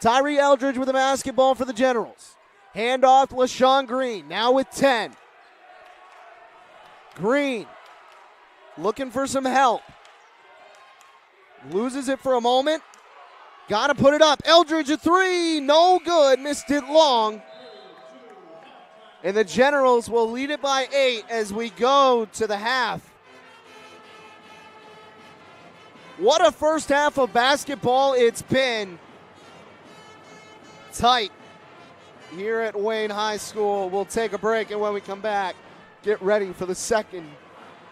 Tyree Eldridge with the basketball for the Generals. Handoff to LaShawn Green, now with 10. Green looking for some help. Loses it for a moment. Got to put it up. Eldridge a three, no good, missed it long. And the Generals will lead it by 8 as we go to the half. What a first half of basketball it's been. Tight here at Wayne High School. We'll take a break, and when we come back, get ready for the second.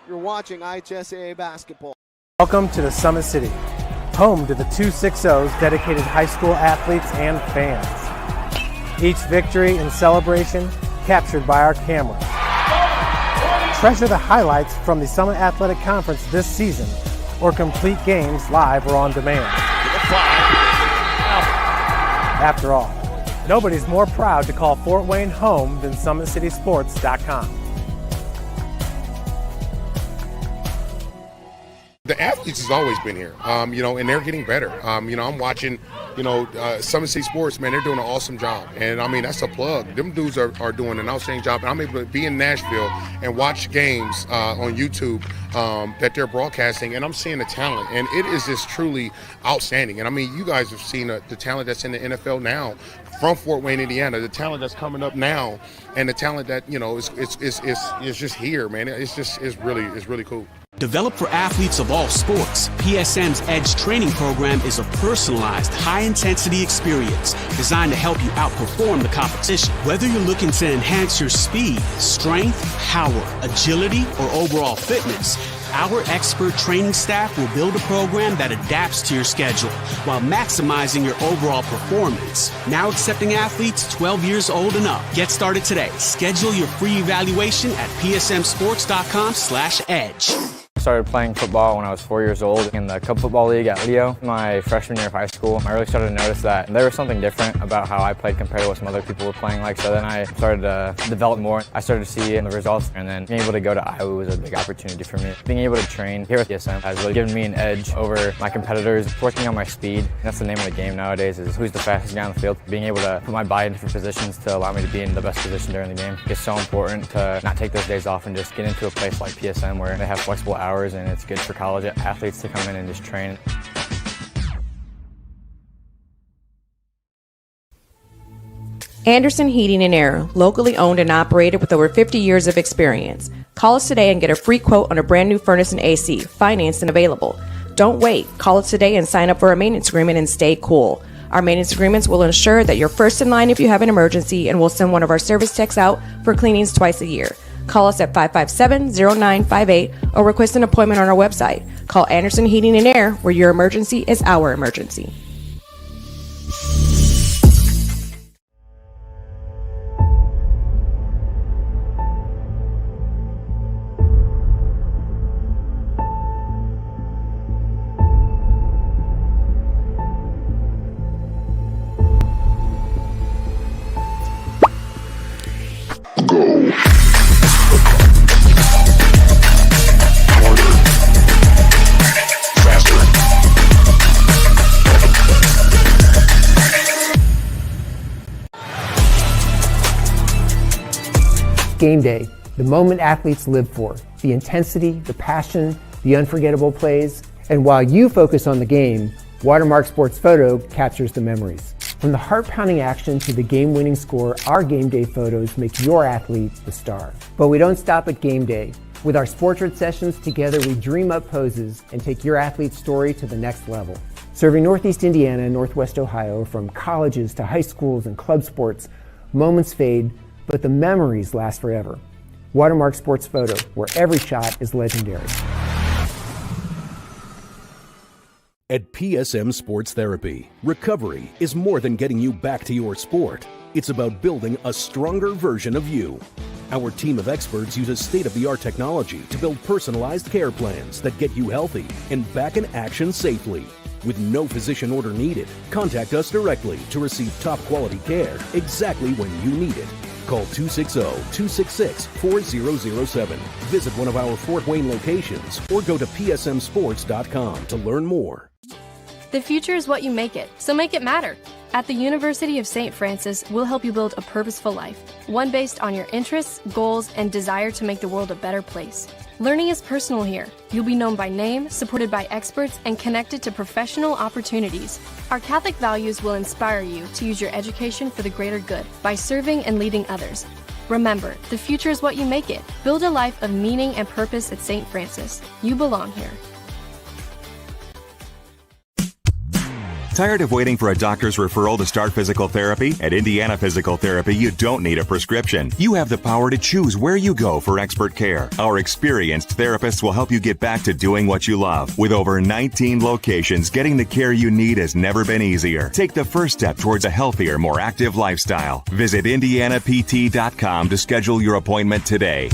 You're watching IHSAA basketball. Welcome to the Summit City, home to the 260's dedicated high school athletes and fans. Each victory and celebration captured by our cameras. Treasure the highlights from the Summit Athletic Conference this season, or complete games live or on demand. After all, nobody's more proud to call Fort Wayne home than SummitCitySports.com. The athletes has always been here, and they're getting better. I'm watching, Summit City Sports, man, they're doing an awesome job. And, that's a plug. Them dudes are doing an outstanding job. And I'm able to be in Nashville and watch games on YouTube that they're broadcasting, and I'm seeing the talent. And it is just truly outstanding. And, you guys have seen the talent that's in the NFL now from Fort Wayne, Indiana, the talent that's coming up now, and the talent that, is just here, man. It's really cool. Developed for athletes of all sports, PSM's Edge training program is a personalized, high-intensity experience designed to help you outperform the competition. Whether you're looking to enhance your speed, strength, power, agility, or overall fitness, our expert training staff will build a program that adapts to your schedule while maximizing your overall performance. Now accepting athletes 12 years old and up. Get started today. Schedule your free evaluation at psmsports.com/edge. I started playing football when I was 4 years old in the Cub Football League at Leo. My freshman year of high school, I really started to notice that there was something different about how I played compared to what some other people were playing like. So then I started to develop more. I started to see the results, and then being able to go to Iowa was a big opportunity for me. Being able to train here at PSM has really given me an edge over my competitors. Working on my speed, that's the name of the game nowadays, is who's the fastest guy on the field. Being able to put my body in different positions to allow me to be in the best position during the game. It's so important to not take those days off and just get into a place like PSM where they have flexible hours, and it's good for college athletes to come in and just train. Anderson Heating and Air, locally owned and operated with over 50 years of experience. Call us today and get a free quote on a brand new furnace and AC, financed and available. Don't wait. Call us today and sign up for a maintenance agreement and stay cool. Our maintenance agreements will ensure that you're first in line if you have an emergency, and we'll send one of our service techs out for cleanings twice a year. Call us at 557-0958 or request an appointment on our website. Call Anderson Heating and Air, where your emergency is our emergency. Game day, the moment athletes live for, the intensity, the passion, the unforgettable plays, and while you focus on the game, Watermark Sports Photo captures the memories. From the heart-pounding action to the game-winning score, our game day photos make your athlete the star. But we don't stop at game day. With our Sportrait sessions together, we dream up poses and take your athlete's story to the next level. Serving Northeast Indiana and Northwest Ohio, from colleges to high schools and club sports, moments fade, but the memories last forever. Watermark Sports Photo, where every shot is legendary. At PSM Sports Therapy, recovery is more than getting you back to your sport. It's about building a stronger version of you. Our team of experts uses state-of-the-art technology to build personalized care plans that get you healthy and back in action safely. With no physician order needed, contact us directly to receive top quality care exactly when you need it. Call 260-266-4007. Visit one of our Fort Wayne locations or go to psmsports.com to learn more. The future is what you make it, so make it matter. At the University of St. Francis, we'll help you build a purposeful life, one based on your interests, goals, and desire to make the world a better place. Learning is personal here. You'll be known by name, supported by experts, and connected to professional opportunities. Our Catholic values will inspire you to use your education for the greater good by serving and leading others. Remember, the future is what you make it. Build a life of meaning and purpose at St. Francis. You belong here. Tired of waiting for a doctor's referral to start physical therapy? At Indiana Physical Therapy, you don't need a prescription. You have the power to choose where you go for expert care. Our experienced therapists will help you get back to doing what you love. With over 19 locations, getting the care you need has never been easier. Take the first step towards a healthier, more active lifestyle. Visit IndianaPT.com to schedule your appointment today.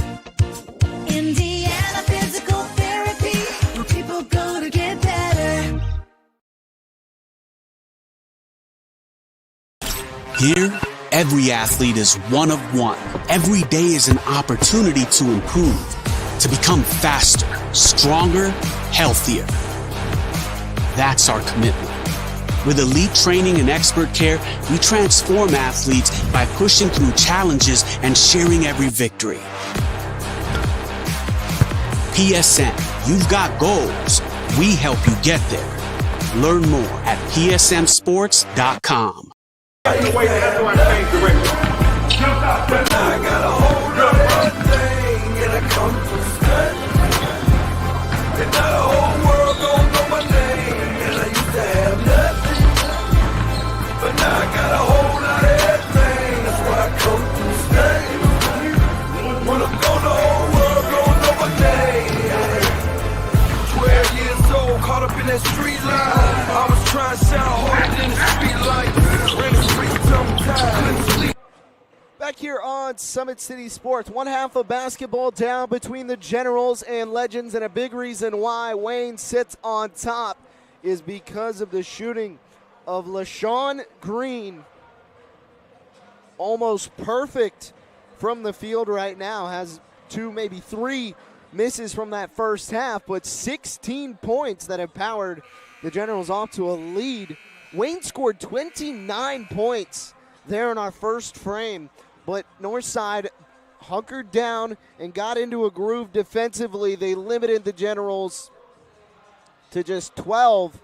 Indiana Physical Therapy, where people go to get better. Here, every athlete is one of one. Every day is an opportunity to improve, to become faster, stronger, healthier. That's our commitment. With elite training and expert care, we transform athletes by pushing through challenges and sharing every victory. PSM, you've got goals. We help you get there. Learn more at psmsports.com. I got a hold of everything and I come from stud. And now the whole world don't know my name. And I used to have nothing, but now I got a whole lot of everything. That's why I come from stud. When I'm gone, the whole world don't know my name. 12 years old, caught up in that street line. I was trying to sound harder than the street light. Back here on Summit City Sports, one half of basketball down between the Generals and Legends, and a big reason why Wayne sits on top is because of the shooting of LaShawn Green. Almost perfect from the field right now, has 2, maybe 3 misses from that first half, but 16 points that have powered the Generals off to a lead. Wayne scored 29 points there in our first frame, but Northside hunkered down and got into a groove defensively. They limited the Generals to just 12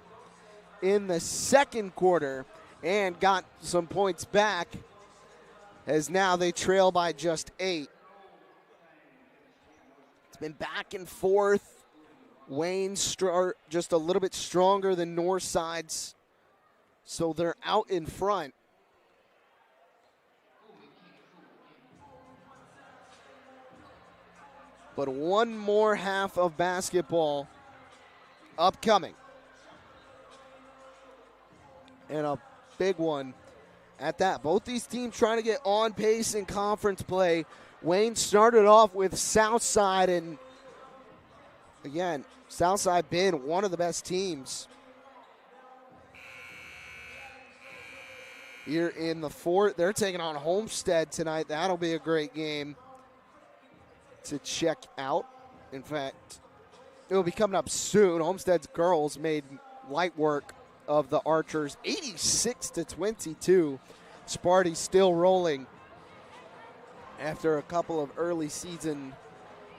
in the second quarter and got some points back, as now they trail by just 8. It's been back and forth. Wayne's just a little bit stronger than Northside's, so they're out in front. But one more half of basketball upcoming. And a big one at that. Both these teams trying to get on pace in conference play. Wayne started off with Southside, and again, Southside been one of the best teams here in the fort. They're taking on Homestead tonight. That'll be a great game to check out. In fact, it will be coming up soon. Homestead's girls made light work of the Archers, 86-22. Sparty still rolling after a couple of early season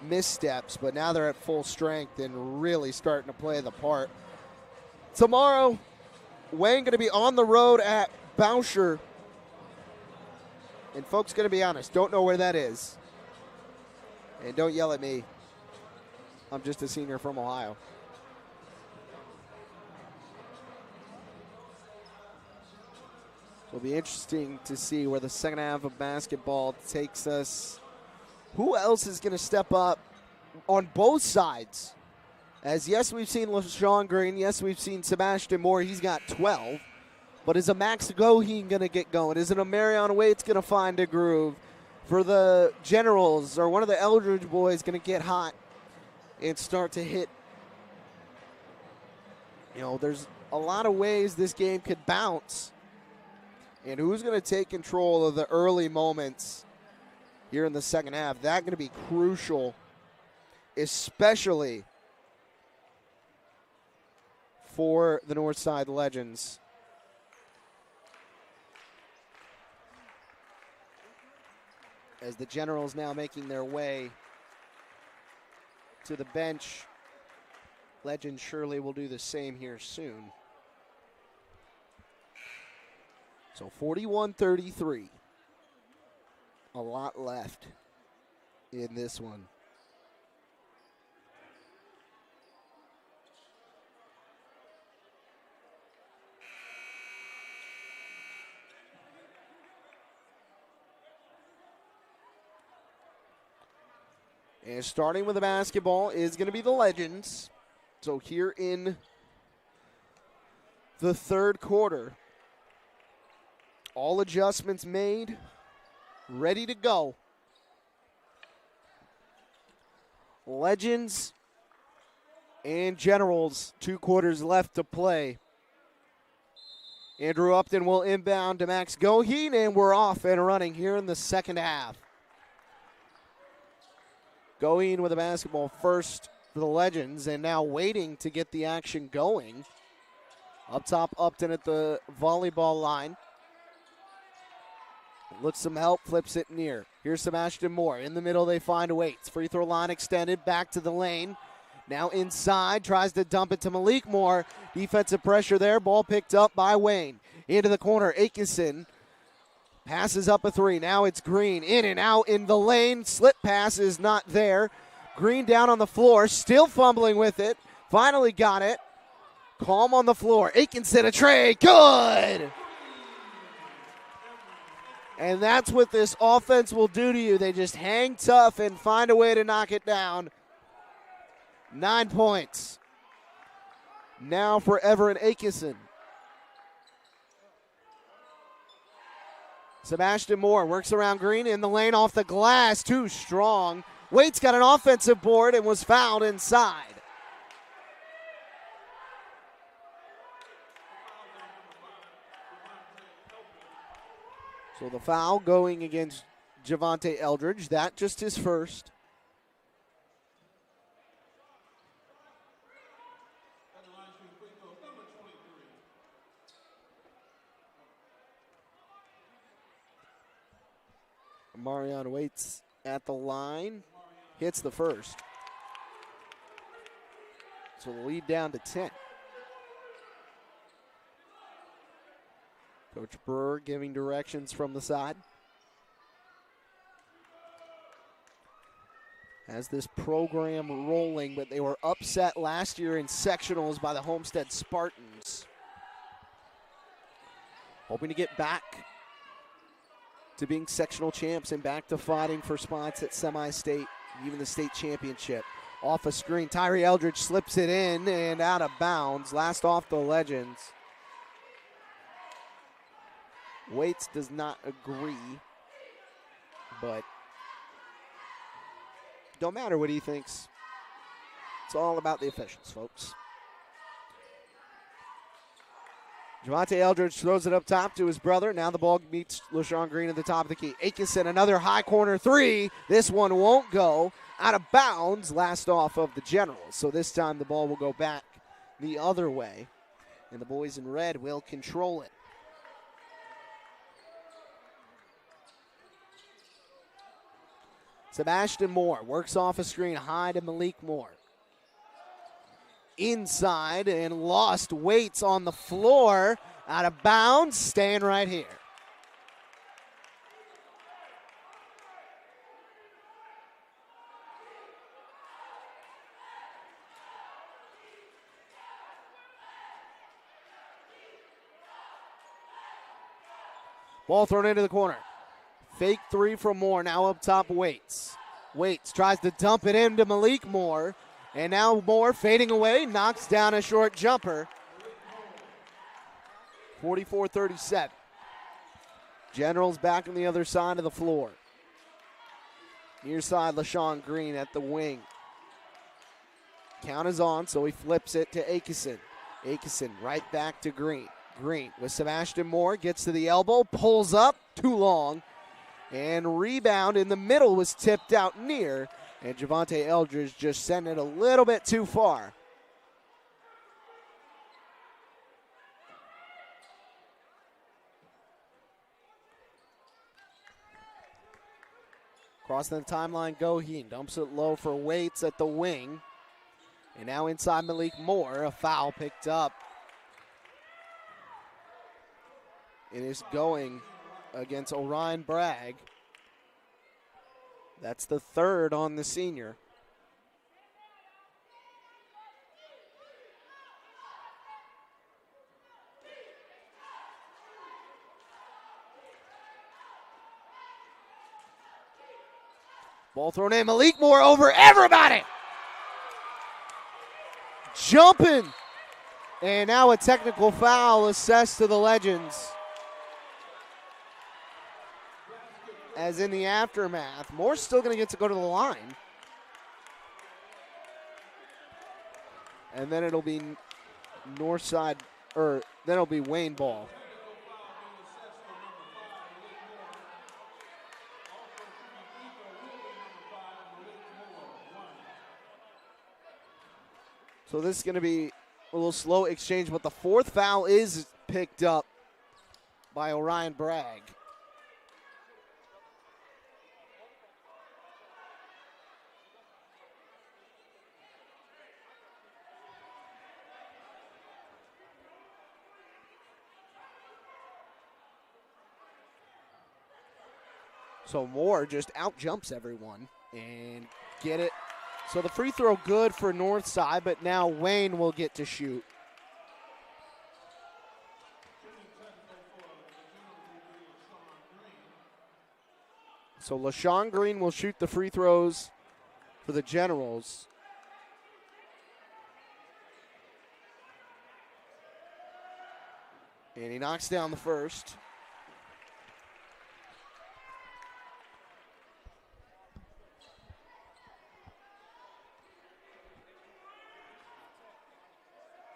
missteps, but now they're at full strength and really starting to play the part. Tomorrow, Wayne going to be on the road at Bousher. And folks, going to be honest, don't know where that is. And don't yell at me. I'm just a senior from Ohio. It'll be interesting to see where the second half of basketball takes us. Who else is going to step up on both sides? As yes, we've seen LaShawn Green. Yes, we've seen Sebastian Moore. He's got 12. But is a Max Goheen going to get going? Is it a Marion Waits going to find a groove? For the Generals, or one of the Eldridge boys going to get hot and start to hit? You know, there's a lot of ways this game could bounce. And who's going to take control of the early moments here in the second half. That's going to be crucial, especially for the Northside Legends. As the Generals now making their way to the bench, Legends surely will do the same here soon. So 41-33. A lot left in this one. And starting with the basketball is going to be the Legends. So here in the third quarter, all adjustments made, ready to go. Legends and Generals, 2 quarters left to play. Andrew Upton will inbound to Max Goheen, and we're off and running here in the second half. Goheen with the basketball first for the Legends, and now waiting to get the action going. Up top, Upton at the volleyball line. Looks some help, flips it near. Here's Sebastian Moore. In the middle, they find Waits. Free throw line extended, back to the lane. Now inside, tries to dump it to Malik Moore. Defensive pressure there, ball picked up by Wayne. Into the corner, Aitkenson passes up a 3. Now it's Green in and out in the lane. Slip pass is not there. Green down on the floor, still fumbling with it. Finally got it. Calm on the floor. Aitkenson, a tray. Good! And that's what this offense will do to you. They just hang tough and find a way to knock it down. 9 points. Now for Everett Aitkenson. Sebastian Moore works around Green in the lane off the glass. Too strong. Waits got an offensive board and was fouled inside. So the foul going against Javante Eldridge. That just his first. Marion Waits at the line. Hits the first. So the lead down to 10. Coach Brewer giving directions from the side. Has this program rolling, but they were upset last year in sectionals by the Homestead Spartans. Hoping to get back to being sectional champs and back to fighting for spots at semi-state, even the state championship. Off a screen, Tyree Eldridge slips it in and out of bounds. Last off the Legends. Waits does not agree, but don't matter what he thinks. It's all about the officials, folks. Javante Eldridge throws it up top to his brother. Now the ball meets LaShawn Green at the top of the key. Aitkenson, another high corner 3. This one won't go. Out of bounds, last off of the Generals. So this time the ball will go back the other way, and the boys in red will control it. Sebastian Moore works off a screen high to Malik Moore. Inside and lost. Waits on the floor. Out of bounds. Staying right here. Ball thrown into the corner. Fake 3 from Moore. Now up top, Waits. Waits tries to dump it into Malik Moore. And now Moore fading away, knocks down a short jumper. 44-37. Generals back on the other side of the floor. Near side, LaShawn Green at the wing. Count is on, so he flips it to Aitkenson. Aitkenson right back to Green. Green with Sebastian Moore, gets to the elbow, pulls up, too long. And rebound in the middle was tipped out near. And Javante Eldridge just sent it a little bit too far. Crossing the timeline, Goheen dumps it low for Waits at the wing. And now inside Malik Moore, a foul picked up. It is going against Orion Bragg. That's the third on the senior. Ball thrown in, Malik Moore over everybody. Jumping. And now a technical foul assessed to the Legends. As in the aftermath, Moore's still going to get to go to the line. And then it'll be north side, or then it'll be Wayne ball. So this is going to be a little slow exchange, but the fourth foul is picked up by Orion Bragg. So Moore just out jumps everyone and get it. So the free throw good for Northside, but now Wayne will get to shoot. So LaShawn Green will shoot the free throws for the Generals. And he knocks down the first.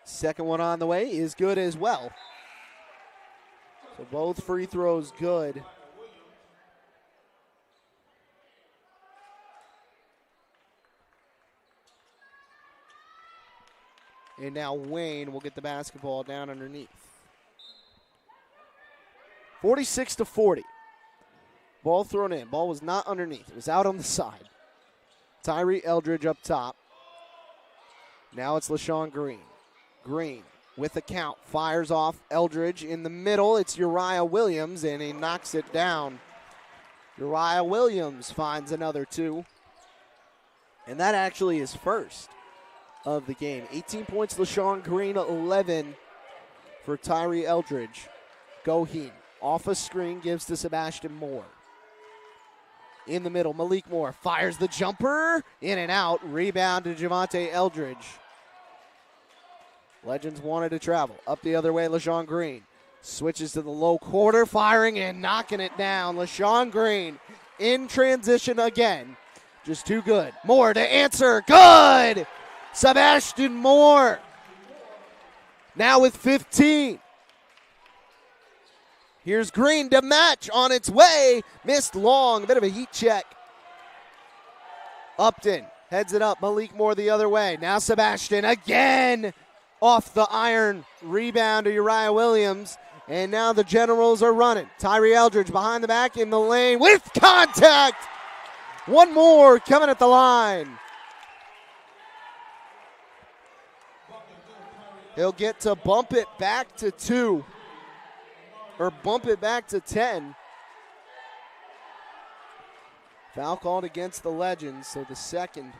Second one on the way is good as well. So both free throws good. And now Wayne will get the basketball down underneath. 46-40. Ball thrown in. Ball was not underneath. It was out on the side. Tyree Eldridge up top. Now it's LaShawn Green. Green with the count, fires off Eldridge in the middle. It's Uriah Williams, and he knocks it down. Uriah Williams finds another two. And that actually is first of the game. 18 points, LaShawn Green, 11 for Tyree Eldridge. Goheen off a screen, gives to Sebastian Moore. In the middle, Malik Moore fires the jumper, in and out. Rebound to Javante Eldridge. Legends wanted to travel. Up the other way, LaShawn Green. Switches to the low quarter, firing and knocking it down. LaShawn Green in transition again. Just too good. Moore to answer. Good! Sebastian Moore. Now with 15. Here's Green to match on its way. Missed long. A bit of a heat check. Upton heads it up. Malik Moore the other way. Now Sebastian again. Off the iron, rebound to Uriah Williams, and now the Generals are running. Tyree Eldridge behind the back in the lane with contact. One more coming at the line. He'll get to bump it back to 2, or bump it back to 10. Foul called against the Legends, so the second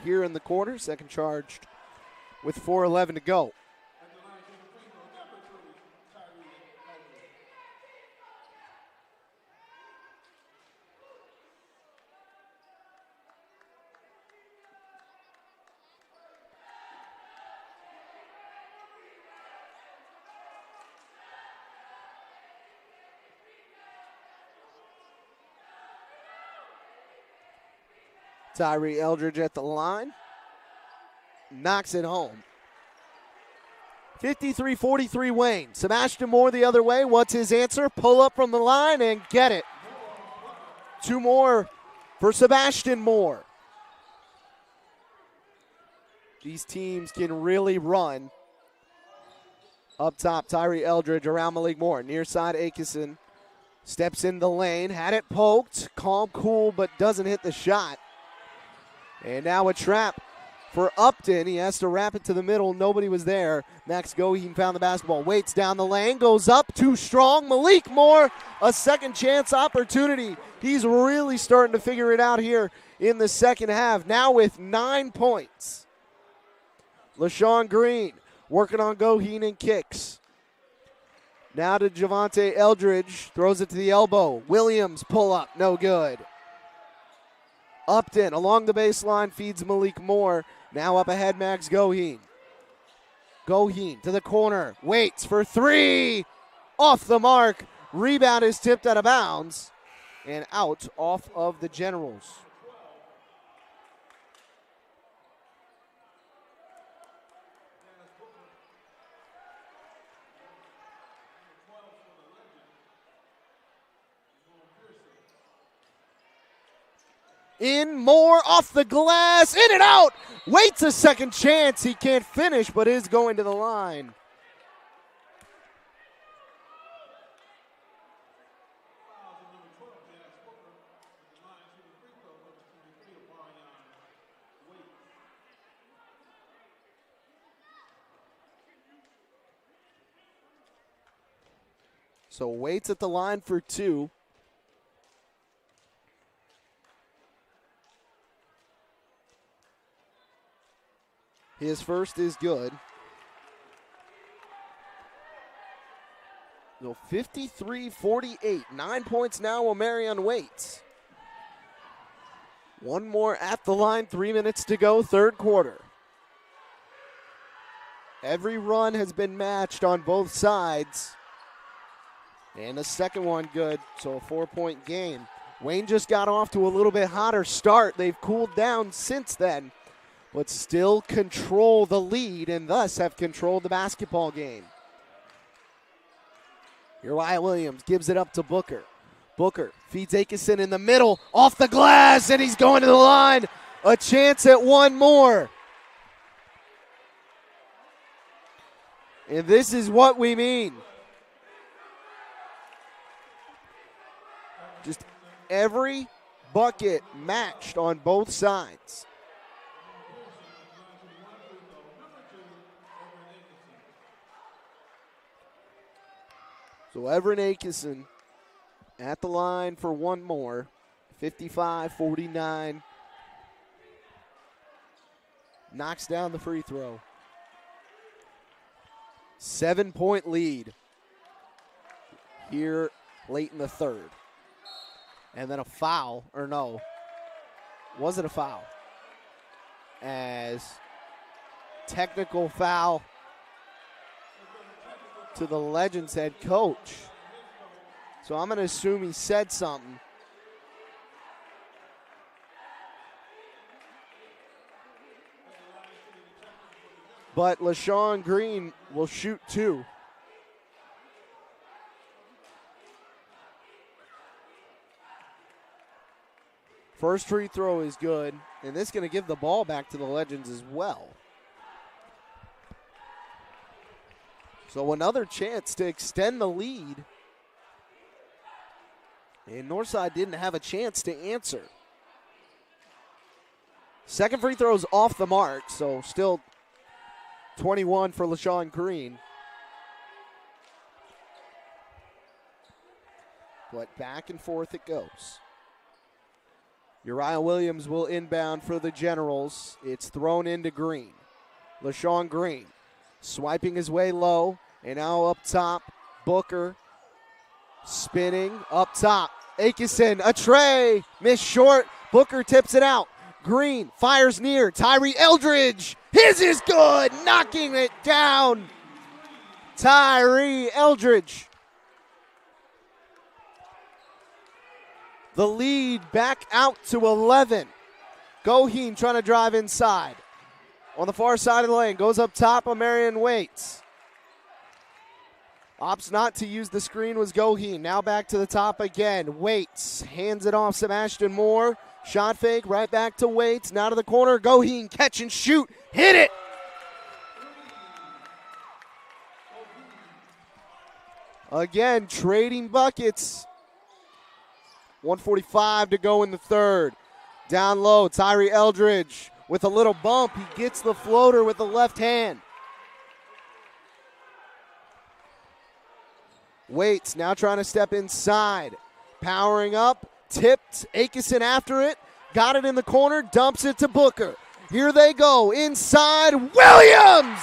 here in the quarter, second charged. With 4:11 to go. Tyree Eldridge at the line. Knocks it home. 53-43 Wayne. Sebastian Moore the other way. What's his answer? Pull up from the line and get it. 2 more for Sebastian Moore. These teams can really run. Up top, Tyree Eldridge around Malik Moore. Near side, Akison steps in the lane. Had it poked. Calm, cool, but doesn't hit the shot. And now a trap for Upton. He has to wrap it to the middle. Nobody was there. Max Goheen found the basketball. Waits down the lane. Goes up. Too strong. Malik Moore, a second chance opportunity. He's really starting to figure it out here in the second half. Now with 9 points. LaShawn Green working on Goheen and kicks. Now to Javante Eldridge. Throws it to the elbow. Williams pull up. No good. Upton along the baseline feeds Malik Moore. Now up ahead, Max Goheen. Goheen to the corner. Waits for 3. Off the mark. Rebound is tipped out of bounds. And out off of the Generals. In, Moore off the glass, in and out. Waits a second chance. He can't finish, but is going to the line. So Waits at the line for 2. His first is good. So 53-48. 9 points now, Omarion Waits. 1 more at the line. 3 minutes to go, third quarter. Every run has been matched on both sides. And the second one good, so a 4-point game. Wayne just got off to a little bit hotter start. They've cooled down since then, but still control the lead and thus have controlled the basketball game. Uriah Williams gives it up to Booker. Booker feeds Akison in the middle, off the glass, and he's going to the line. A chance at 1 more. And this is what we mean. Just every bucket matched on both sides. So Everett Akison at the line for 1 more. 55-49. Knocks down the free throw. 7-point lead here late in the third. And then a foul, or no, was it a foul? As technical foul to the Legends head coach. So I'm going to assume he said something. But LaShawn Green will shoot 2. First free throw is good, and this is going to give the ball back to the Legends as well. So another chance to extend the lead. And Northside didn't have a chance to answer. Second free throw is off the mark, so still 21 for LaShawn Green. But back and forth it goes. Uriah Williams will inbound for the Generals. It's thrown into Green. LaShawn Green swiping his way low. And now up top, Booker spinning up top. Akison, a tray, missed short. Booker tips it out. Green fires near. Tyree Eldridge, his is good, knocking it down. Tyree Eldridge. The lead back out to 11. Goheen trying to drive inside. On the far side of the lane, goes up top, Omarion Waits. Opts not to use the screen was Goheen. Now back to the top again. Waits hands it off Sebastian Moore. Shot fake right back to Waits. Now to the corner. Goheen catch and shoot. Hit it. Again, trading buckets. 1:45 to go in the third. Down low, Tyree Eldridge with a little bump. He gets the floater with the left hand. Waits now trying to step inside. Powering up, tipped, Aikison after it. Got it in the corner, dumps it to Booker. Here they go, inside, Williams!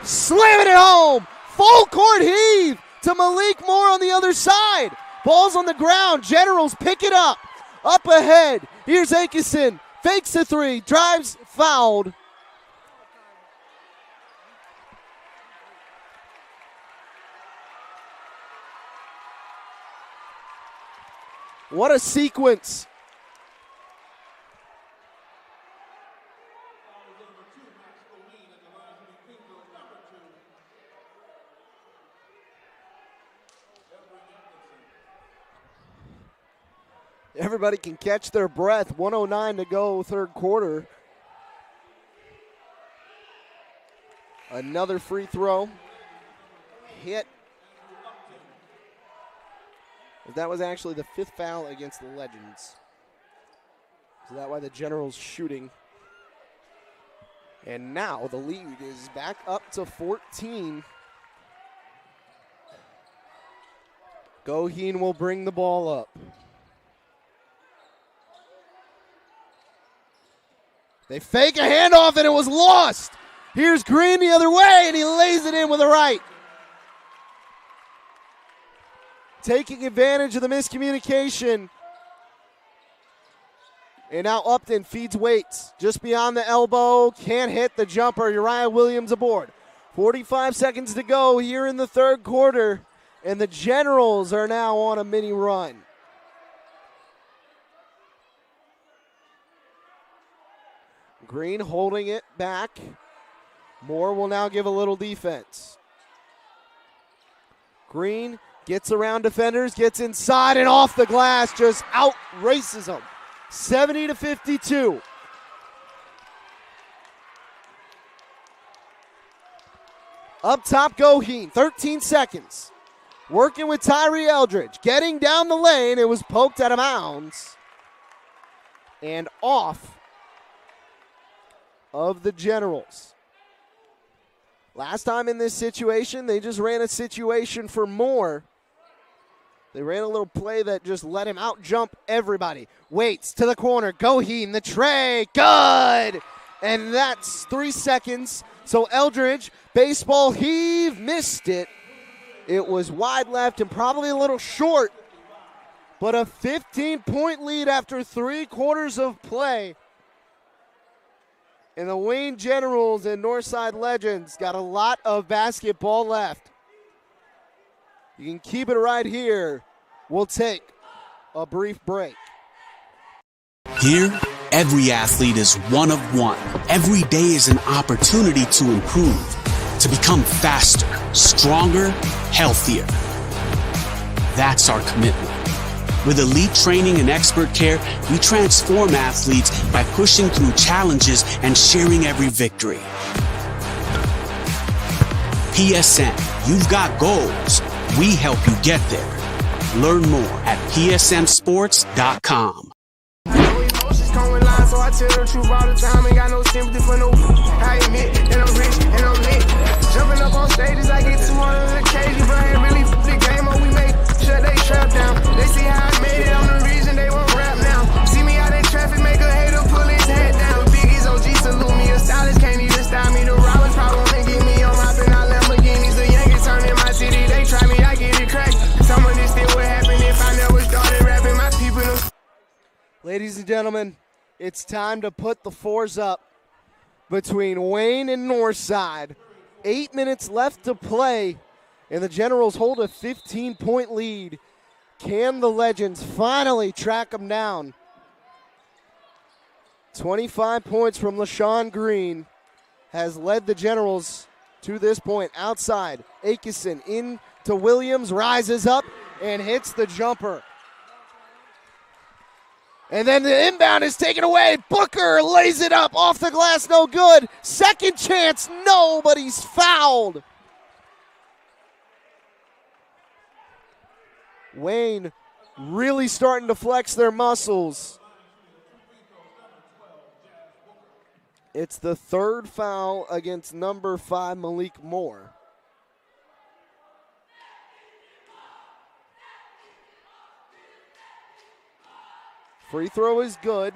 Slamming it home! Full court heave to Malik Moore on the other side. Ball's on the ground, Generals pick it up. Up ahead, here's Aikison. Fakes the three, drives, fouled. What a sequence. Everybody can catch their breath. 1:09 to go, third quarter. Another free throw. Hit. That was actually the fifth foul against the Legends. So that's why the Generals shooting. And now the lead is back up to 14. Goheen will bring the ball up. They fake a handoff and it was lost. Here's Green the other way and he lays it in with a right. Taking advantage of the miscommunication. And now Upton feeds Waits. Just beyond the elbow. Can't hit the jumper. Uriah Williams aboard. 45 seconds to go here in the third quarter. And the Generals are now on a mini run. Green holding it back. Moore will now give a little defense. Green gets around defenders, gets inside and off the glass, just out races them. 70-52. Up top, Goheen, 13 seconds. Working with Tyree Eldridge, getting down the lane. It was poked out of bounds and off of the Generals. Last time in this situation, they just ran a situation for Moore. They ran a little play that just let him out jump everybody. Waits to the corner. Goheen, the tray. Good. And that's 3 seconds. So Eldridge, baseball heave, missed it. It was wide left and probably a little short. But a 15-point lead after 3 quarters of play. And the Wayne Generals and Northside Legends got a lot of basketball left. You can keep it right here. We'll take a brief break. Here, every athlete is one of one. Every day is an opportunity to improve, to become faster, stronger, healthier. That's our commitment. With elite training and expert care, we transform athletes by pushing through challenges and sharing every victory. PSM, you've got goals. We help you get there. Learn more at psmsports.com. So I tell the truth all the time, ain't got no sympathy for no. I admit that I'm rich and I'm lit. Jumping up on stages, I get 200 occasions, but I ain't really the game on. We make sure they trap down. They see how I made it, I'm the reason they won't rap now. See me out in traffic, make a hater pull his head down. Biggie's OG salute me, a stylist can't even style me. The robbers probably wanna get me on my pin, I Lamborghinis. The Yankees turn in my city, they try me, I get it cracked. Some of this still would happen if I never started rapping. My people. Ladies and gentlemen, it's time to put the fours up between Wayne and Northside. 8 minutes left to play, and the Generals hold a 15-point lead. Can the Legends finally track them down? 25 points from LaShawn Green has led the Generals to this point. Outside, Akeson into Williams, rises up and hits the jumper. And then the inbound is taken away. Booker lays it up off the glass, no good. Second chance, nobody's fouled. Wayne really starting to flex their muscles. It's the third foul against number 5, Malik Moore. Free throw is good.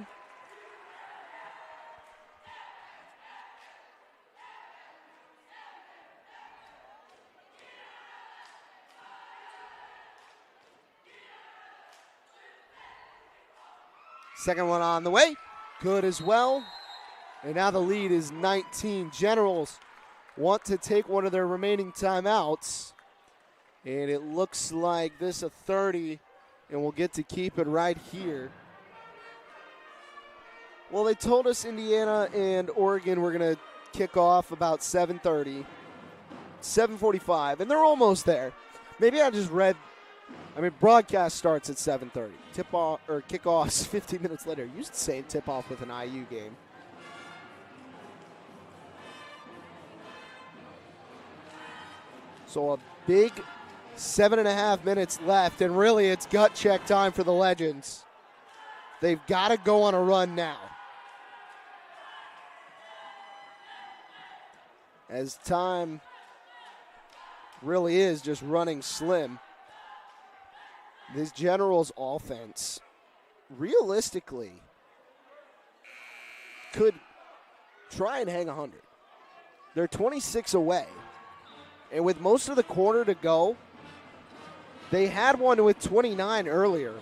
Second one on the way. Good as well. And now the lead is 19. Generals want to take one of their remaining timeouts. And it looks like this a 30, and we'll get to keep it right here. Well, they told us Indiana and Oregon were going to kick off about 7:30, 7:45, and they're almost there. Maybe I just read. Broadcast starts at 7:30. Tip-off or kickoffs 15 minutes later. Used to say tip-off with an IU game. So a big 7.5 minutes left, and really it's gut check time for the Legends. They've got to go on a run now. As time really is just running slim. This Generals offense, realistically, could try and hang 100. They're 26 away. And with most of the quarter to go, they had one with 29 earlier.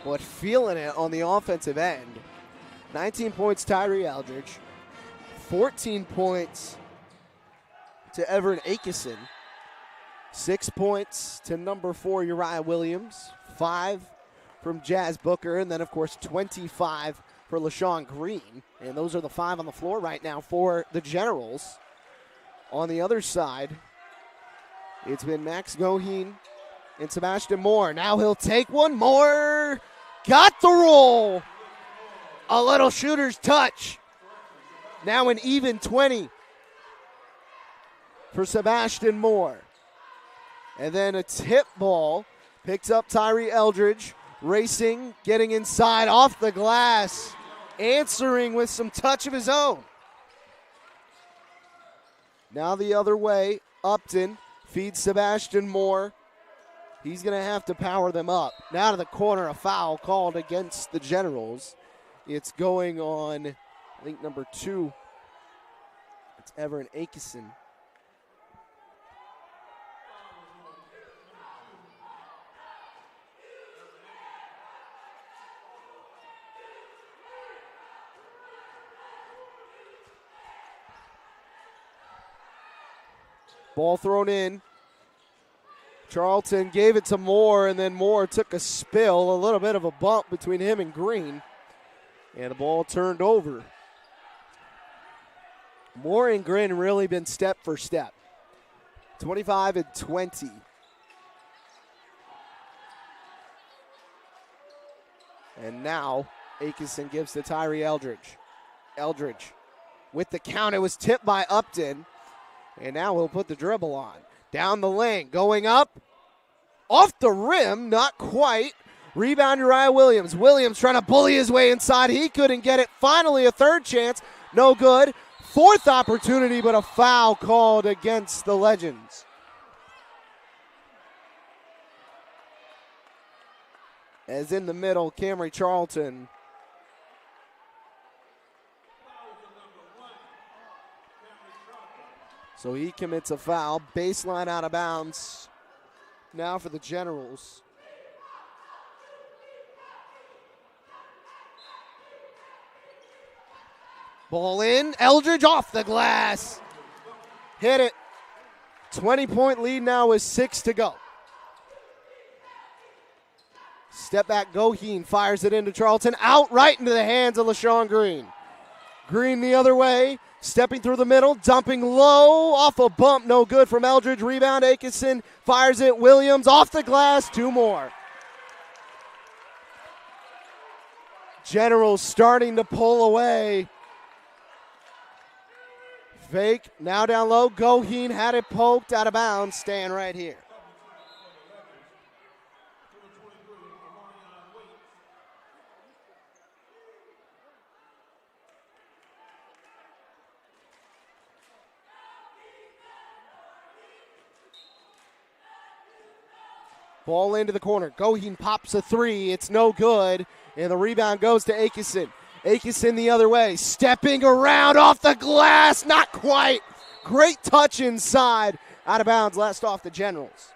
But feeling it on the offensive end. 19 points, Tyree Eldridge. 14 points to Everett Akeson. 6 points to number 4, Uriah Williams. 5 from Jazz Booker. And then, of course, 25 for LaShawn Green. And those are the 5 on the floor right now for the Generals. On the other side, it's been Max Goheen and Sebastian Moore. Now he'll take one. Moore got the roll. A little shooter's touch. Now an even 20 for Sebastian Moore. And then a tip ball. Picks up Tyree Eldridge. Racing, getting inside, off the glass. Answering with some touch of his own. Now the other way. Upton feeds Sebastian Moore. He's going to have to power them up. Now to the corner, a foul called against the Generals. It's going on, I think, number 2. It's Everett Akeson. Ball thrown in. Charlton gave it to Moore, and then Moore took a spill, a little bit of a bump between him and Green. And the ball turned over. Moore and Green really been step for step. 25 and 20. And now Akeson gives to Tyree Eldridge. Eldridge with the count. It was tipped by Upton. And now he'll put the dribble on. Down the lane, going up. Off the rim, not quite. Rebound Uriah Williams. Williams trying to bully his way inside. He couldn't get it. Finally a third chance. No good. Fourth opportunity, but a foul called against the Legends. As in the middle, Camry Charlton. So he commits a foul. Baseline out of bounds. Now for the Generals. Ball in. Eldridge off the glass. Hit it. 20-point lead now with 6 to go. Step back, Goheen fires it into Charlton. Out right into the hands of LaShawn Green. Green the other way, stepping through the middle, dumping low, off a bump, no good from Eldridge. Rebound, Aitchison fires it. Williams off the glass, 2 more. Generals starting to pull away. Fake, now down low. Goheen had it poked out of bounds, staying right here. Ball into the corner. Goheen pops a 3. It's no good. And the rebound goes to Aitchison. Aitchison the other way. Stepping around off the glass. Not quite. Great touch inside. Out of bounds. Last off the Generals.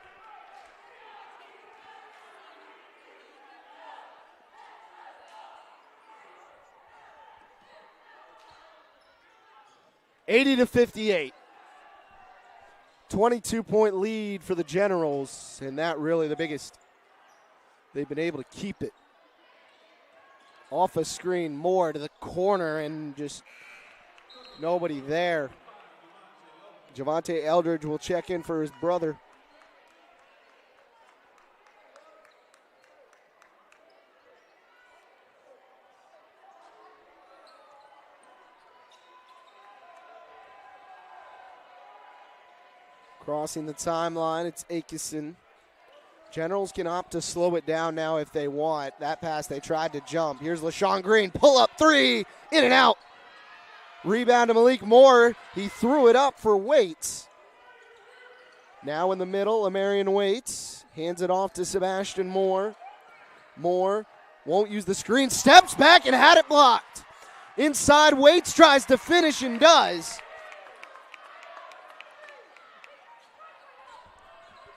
(80-58). 22-point lead for the Generals, and that really the biggest. They've been able to keep it. Off a screen, more to the corner, and just nobody there. Javante Eldridge will check in for his brother. Crossing the timeline, it's Aitchison. Generals can opt to slow it down now if they want. That pass, they tried to jump. Here's LaShawn Green, pull up 3, in and out. Rebound to Malik Moore. He threw it up for Waits. Now in the middle, Amarian Waits hands it off to Sebastian Moore. Moore won't use the screen, steps back and had it blocked. Inside, Waits tries to finish and does.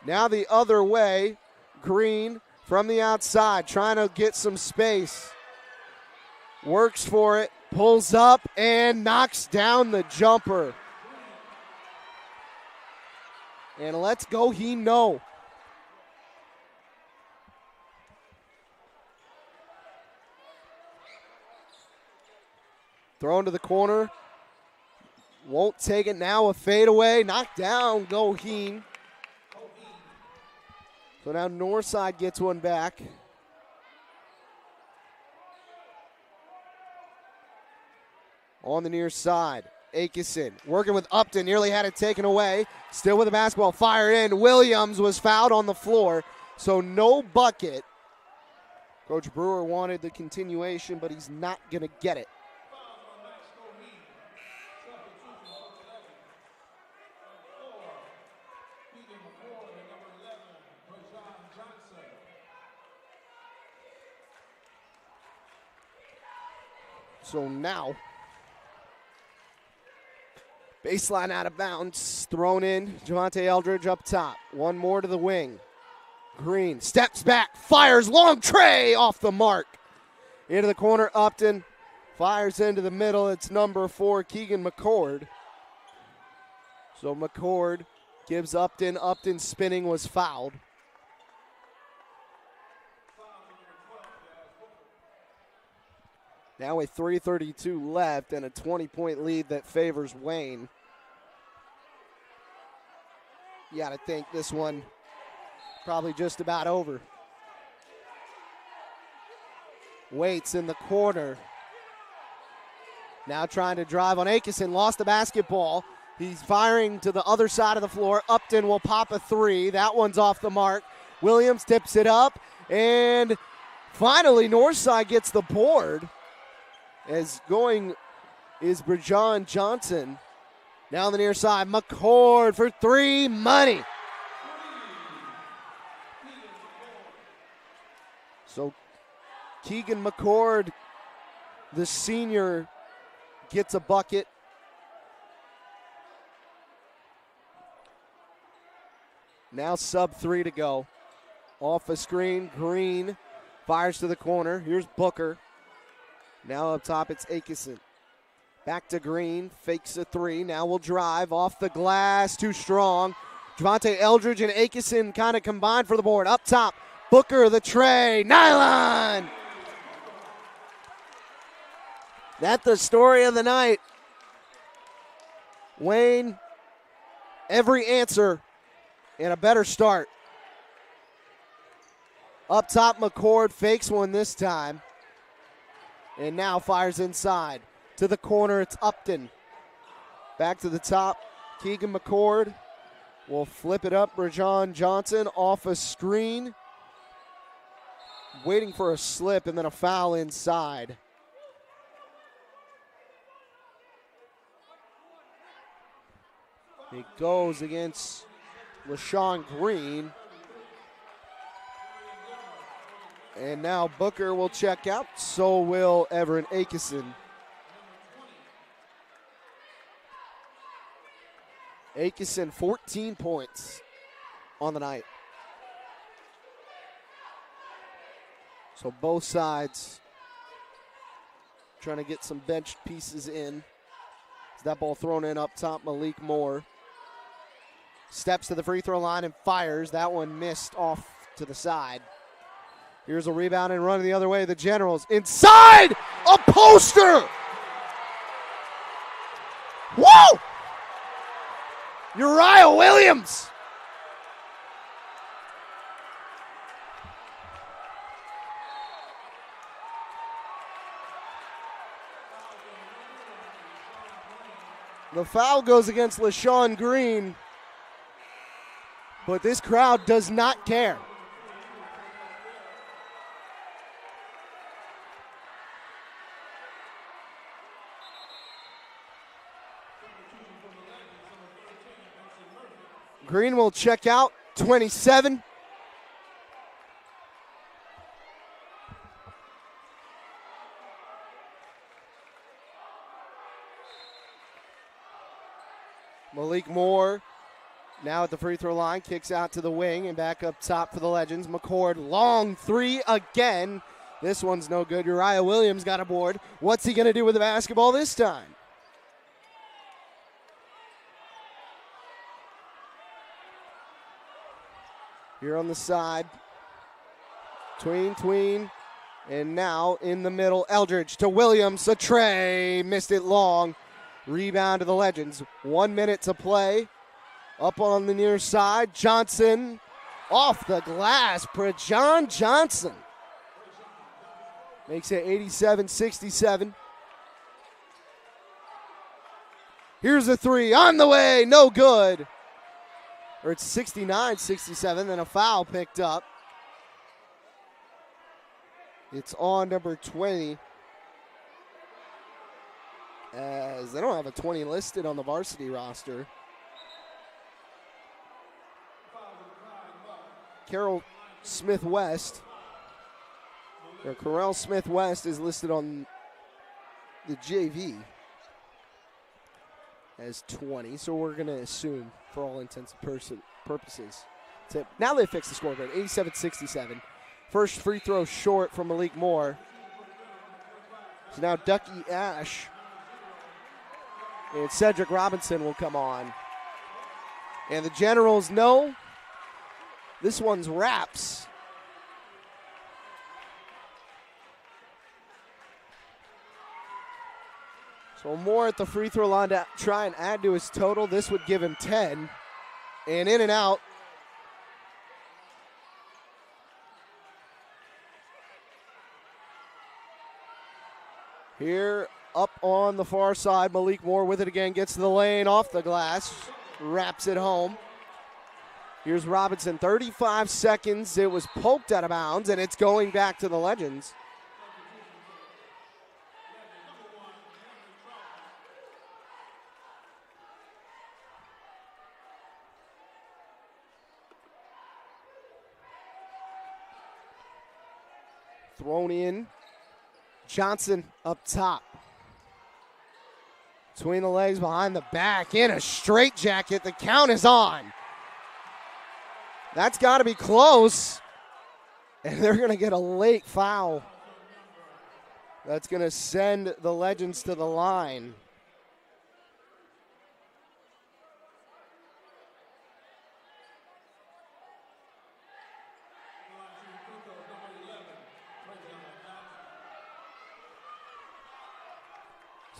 Now the other way, Green from the outside, trying to get some space. Works for it, pulls up, and knocks down the jumper. And let's go, he know. Thrown to the corner. Won't take it now, a fadeaway. Knocked down, Goheen. So now Northside gets one back. On the near side, Aitchison working with Upton, nearly had it taken away. Still with the basketball, fired in. Williams was fouled on the floor, so no bucket. Coach Brewer wanted the continuation, but he's not going to get it. So now, baseline out of bounds, thrown in. Javante Eldridge up top. One more to the wing. Green steps back, fires long tray off the mark. Into the corner, Upton fires into the middle. It's number 4, Keegan McCord. So McCord gives Upton. Upton spinning was fouled. Now with 3:32 left and a 20-point lead that favors Wayne. You got to think this one probably just about over. Waits in the corner. Now trying to drive on Aitchison. Lost the basketball. He's firing to the other side of the floor. Upton will pop a 3. That one's off the mark. Williams tips it up. And finally, Northside gets the board. As going is Brajon Johnson. Now on the near side, McCord for 3, money. So Keegan McCord, the senior, gets a bucket. Now sub 3 to go. Off a screen, Green fires to the corner. Here's Booker. Now up top, it's Aitchison. Back to Green, fakes a 3. Now will drive off the glass, too strong. Javante Eldridge and Aitchison kind of combined for the board. Up top, Booker, the tray, nylon. That's the story of the night. Wayne, every answer and a better start. Up top, McCord fakes one this time. And now fires inside. To the corner, it's Upton. Back to the top, Keegan McCord will flip it up. Brajon Johnson off a screen. Waiting for a slip and then a foul inside. It goes against LaShawn Green. And now Booker will check out. So will Everett Akeson. Akeson, 14 points on the night. So both sides trying to get some bench pieces in. That ball thrown in up top, Malik Moore. Steps to the free throw line and fires. That one missed off to the side. Here's a rebound and run the other way. The Generals inside a poster. Whoa! Uriah Williams. The foul goes against LaShawn Green, but this crowd does not care. Green will check out, 27. Malik Moore now at the free throw line, kicks out to the wing and back up top for the Legends. McCord, long three again. This one's no good. Uriah Williams got a board. What's he going to do with the basketball this time? Here on the side, Tween, and now in the middle, Eldridge to Williams, a tray, missed it long. Rebound to the Legends, 1 minute to play. Up on the near side, Johnson off the glass, Brajon Johnson. Makes it 87-67. Here's a three, on the way, no good. Or it's 69-67, then a foul picked up. It's on number 20. As they don't have a 20 listed on the varsity roster. Carol Smith-West, or Correll Smith-West is listed on the JV as 20, so we're going to assume for all intents and purposes. So now they fixed the scoreboard, 87-67. First free throw short from Malik Moore. So now Ducky Ash and Cedric Robinson will come on. And the Generals know this one's wraps. So Moore at the free throw line to try and add to his total. This would give him 10. And in and out. Here up on the far side, Malik Moore with it again, gets to the lane, off the glass, wraps it home. Here's Robinson, 35 seconds. It was poked out of bounds, and it's going back to the Legends. Thrown in. Johnson up top. Between the legs, behind the back, in a straitjacket. The count is on. That's got to be close. And they're going to get a late foul. That's going to send the Legends to the line.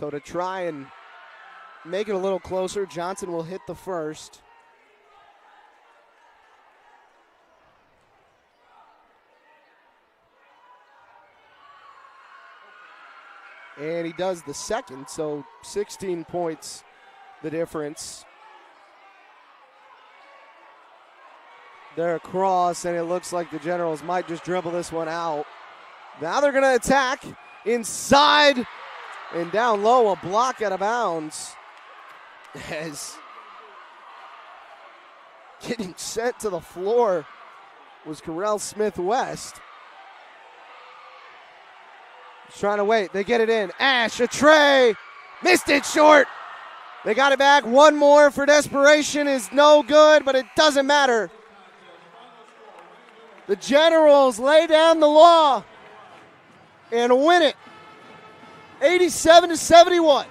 So to try and make it a little closer, Johnson will hit the first. And he does the second, so 16 points the difference. They're across, and it looks like the Generals might just dribble this one out. Now they're going to attack inside and down low, a block out of bounds. As getting sent to the floor was Carell Smith-West. He's trying to wait. They get it in. Ash, a tray. Missed it short. They got it back. One more for desperation is no good, but it doesn't matter. The Generals lay down the law and win it. 87-71.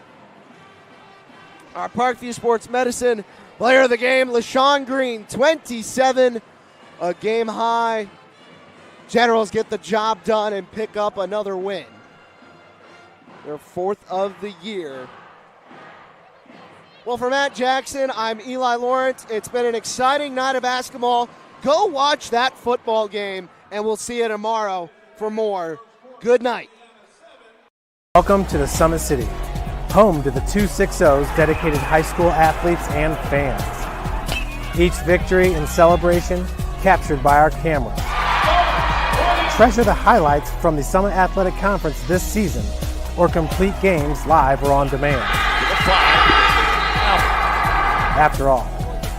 Our Parkview Sports Medicine player of the game, LaShawn Green, 27, a game high. Generals get the job done and pick up another win. Their fourth of the year. Well, for Matt Jackson, I'm Eli Lawrence. It's been an exciting night of basketball. Go watch that football game, and we'll see you tomorrow for more. Good night. Welcome to the Summit City, home to the 260's dedicated high school athletes and fans. Each victory and celebration captured by our cameras. Treasure the highlights from the Summit Athletic Conference this season, or complete games live or on demand. After all,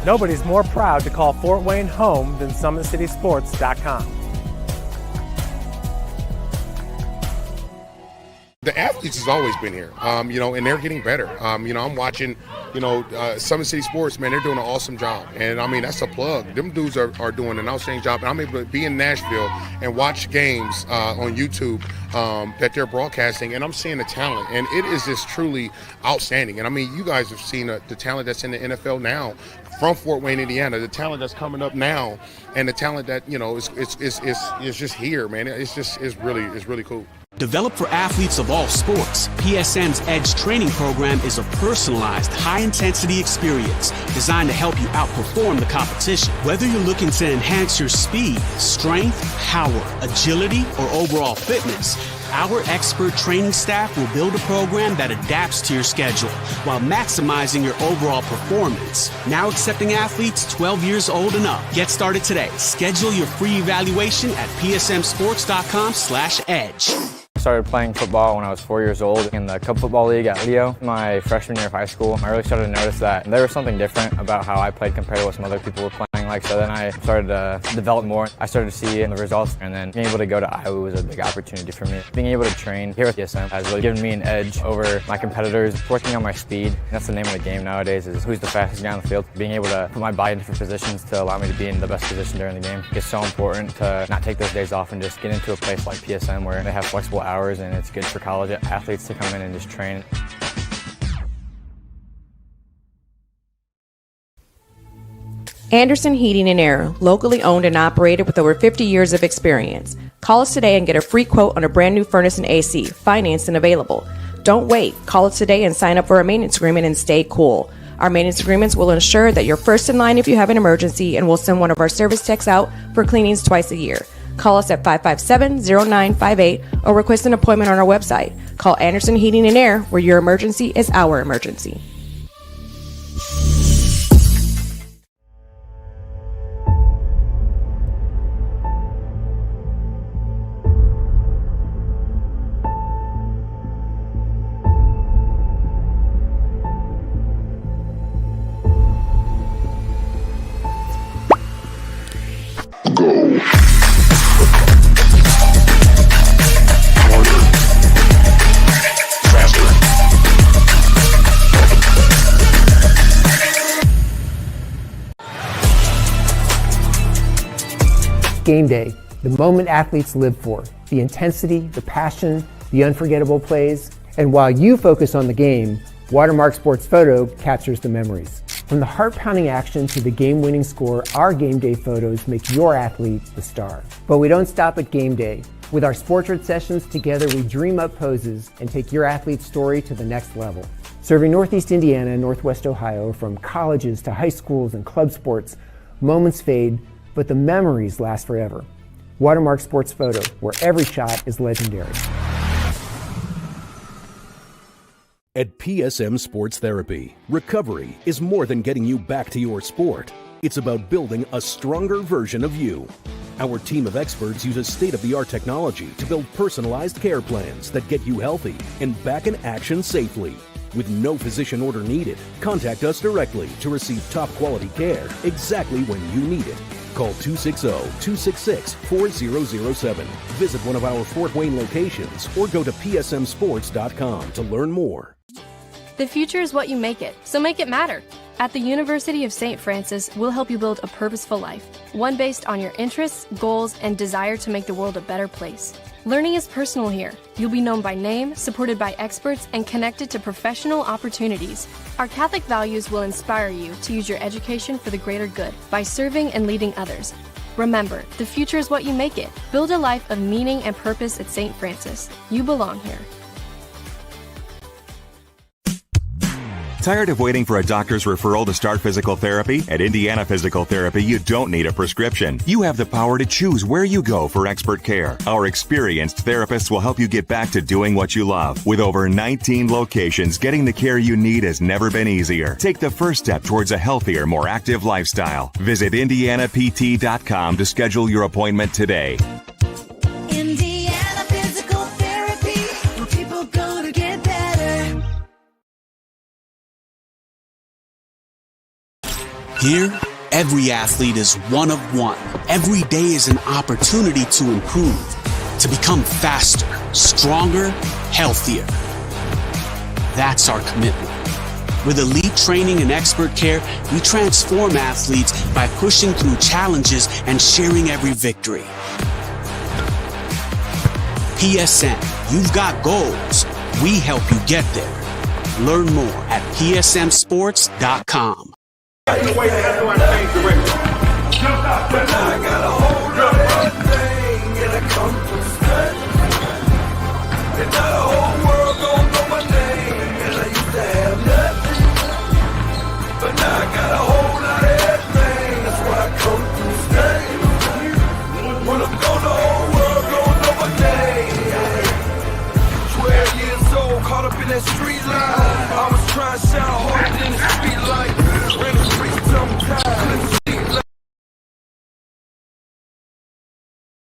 nobody's more proud to call Fort Wayne home than SummitCitySports.com. The athletes has always been here, and they're getting better. I'm watching, Summit City Sports, man, they're doing an awesome job. And, that's a plug. Them dudes are doing an outstanding job. And I'm able to be in Nashville and watch games on YouTube that they're broadcasting, and I'm seeing the talent. And it is just truly outstanding. And, you guys have seen the talent that's in the NFL now from Fort Wayne, Indiana, the talent that's coming up now, and the talent that, is just here, man. It's really cool. Developed for athletes of all sports, PSM's Edge training program is a personalized, high-intensity experience designed to help you outperform the competition. Whether you're looking to enhance your speed, strength, power, agility, or overall fitness, our expert training staff will build a program that adapts to your schedule while maximizing your overall performance. Now accepting athletes 12 years old and up. Get started today. Schedule your free evaluation at psmsports.com/edge. I started playing football when I was 4 years old in the Cup Football League at Leo. My freshman year of high school, I really started to notice that there was something different about how I played compared to what some other people were playing like. So then I started to develop more. I started to see the results, and then being able to go to Iowa was a big opportunity for me. Being able to train here at PSM has really given me an edge over my competitors. Working on my speed, that's the name of the game nowadays, is who's the fastest guy on the field. Being able to put my body in different positions to allow me to be in the best position during the game. It's so important to not take those days off and just get into a place like PSM where they have flexible hours, and it's good for college athletes to come in and just train. Anderson Heating and Air, locally owned and operated with over 50 years of experience. Call us today and get a free quote on a brand new furnace and AC, financed and available. Don't wait. Call us today and sign up for a maintenance agreement and stay cool. Our maintenance agreements will ensure that you're first in line if you have an emergency, and we'll send one of our service techs out for cleanings twice a year. Call us at 557-0958 or request an appointment on our website. Call Anderson Heating and Air, where your emergency is our emergency. Game day, the moment athletes live for, the intensity, the passion, the unforgettable plays, and while you focus on the game, Watermark Sports Photo captures the memories. From the heart-pounding action to the game-winning score, our game day photos make your athlete the star. But we don't stop at game day. With our Sportrait sessions, together we dream up poses and take your athlete's story to the next level. Serving Northeast Indiana and Northwest Ohio, from colleges to high schools and club sports, moments fade, but the memories last forever. Watermark Sports Photo, where every shot is legendary. At PSM Sports Therapy, recovery is more than getting you back to your sport. It's about building a stronger version of you. Our team of experts uses state-of-the-art technology to build personalized care plans that get you healthy and back in action safely. With no physician order needed, contact us directly to receive top-quality care exactly when you need it. Call 260-266-4007. Visit one of our Fort Wayne locations or go to psmsports.com to learn more. The future is what you make it, so make it matter. At the University of St. Francis, we'll help you build a purposeful life, one based on your interests, goals, and desire to make the world a better place. Learning is personal here. You'll be known by name, supported by experts, and connected to professional opportunities. Our Catholic values will inspire you to use your education for the greater good by serving and leading others. Remember, the future is what you make it. Build a life of meaning and purpose at St. Francis. You belong here. Tired of waiting for a doctor's referral to start physical therapy? At Indiana Physical Therapy, you don't need a prescription. You have the power to choose where you go for expert care. Our experienced therapists will help you get back to doing what you love. With over 19 locations, getting the care you need has never been easier. Take the first step towards a healthier, more active lifestyle. Visit IndianaPT.com to schedule your appointment today. Indiana Physical Therapy, where people go to get better. Here, every athlete is one of one. Every day is an opportunity to improve, to become faster, stronger, healthier. That's our commitment. With elite training and expert care, we transform athletes by pushing through challenges and sharing every victory. PSM, you've got goals. We help you get there. Learn more at psmsports.com. I got a hold of everything and I come from stud. And now the whole world gon' know my name. And I used to have nothing, but now I got a whole lot of everything. That's why I come from stud. When I'm gone, the whole world gon' know my name. 12 years old, caught up in that street life. I was trying to shine harder than the street light.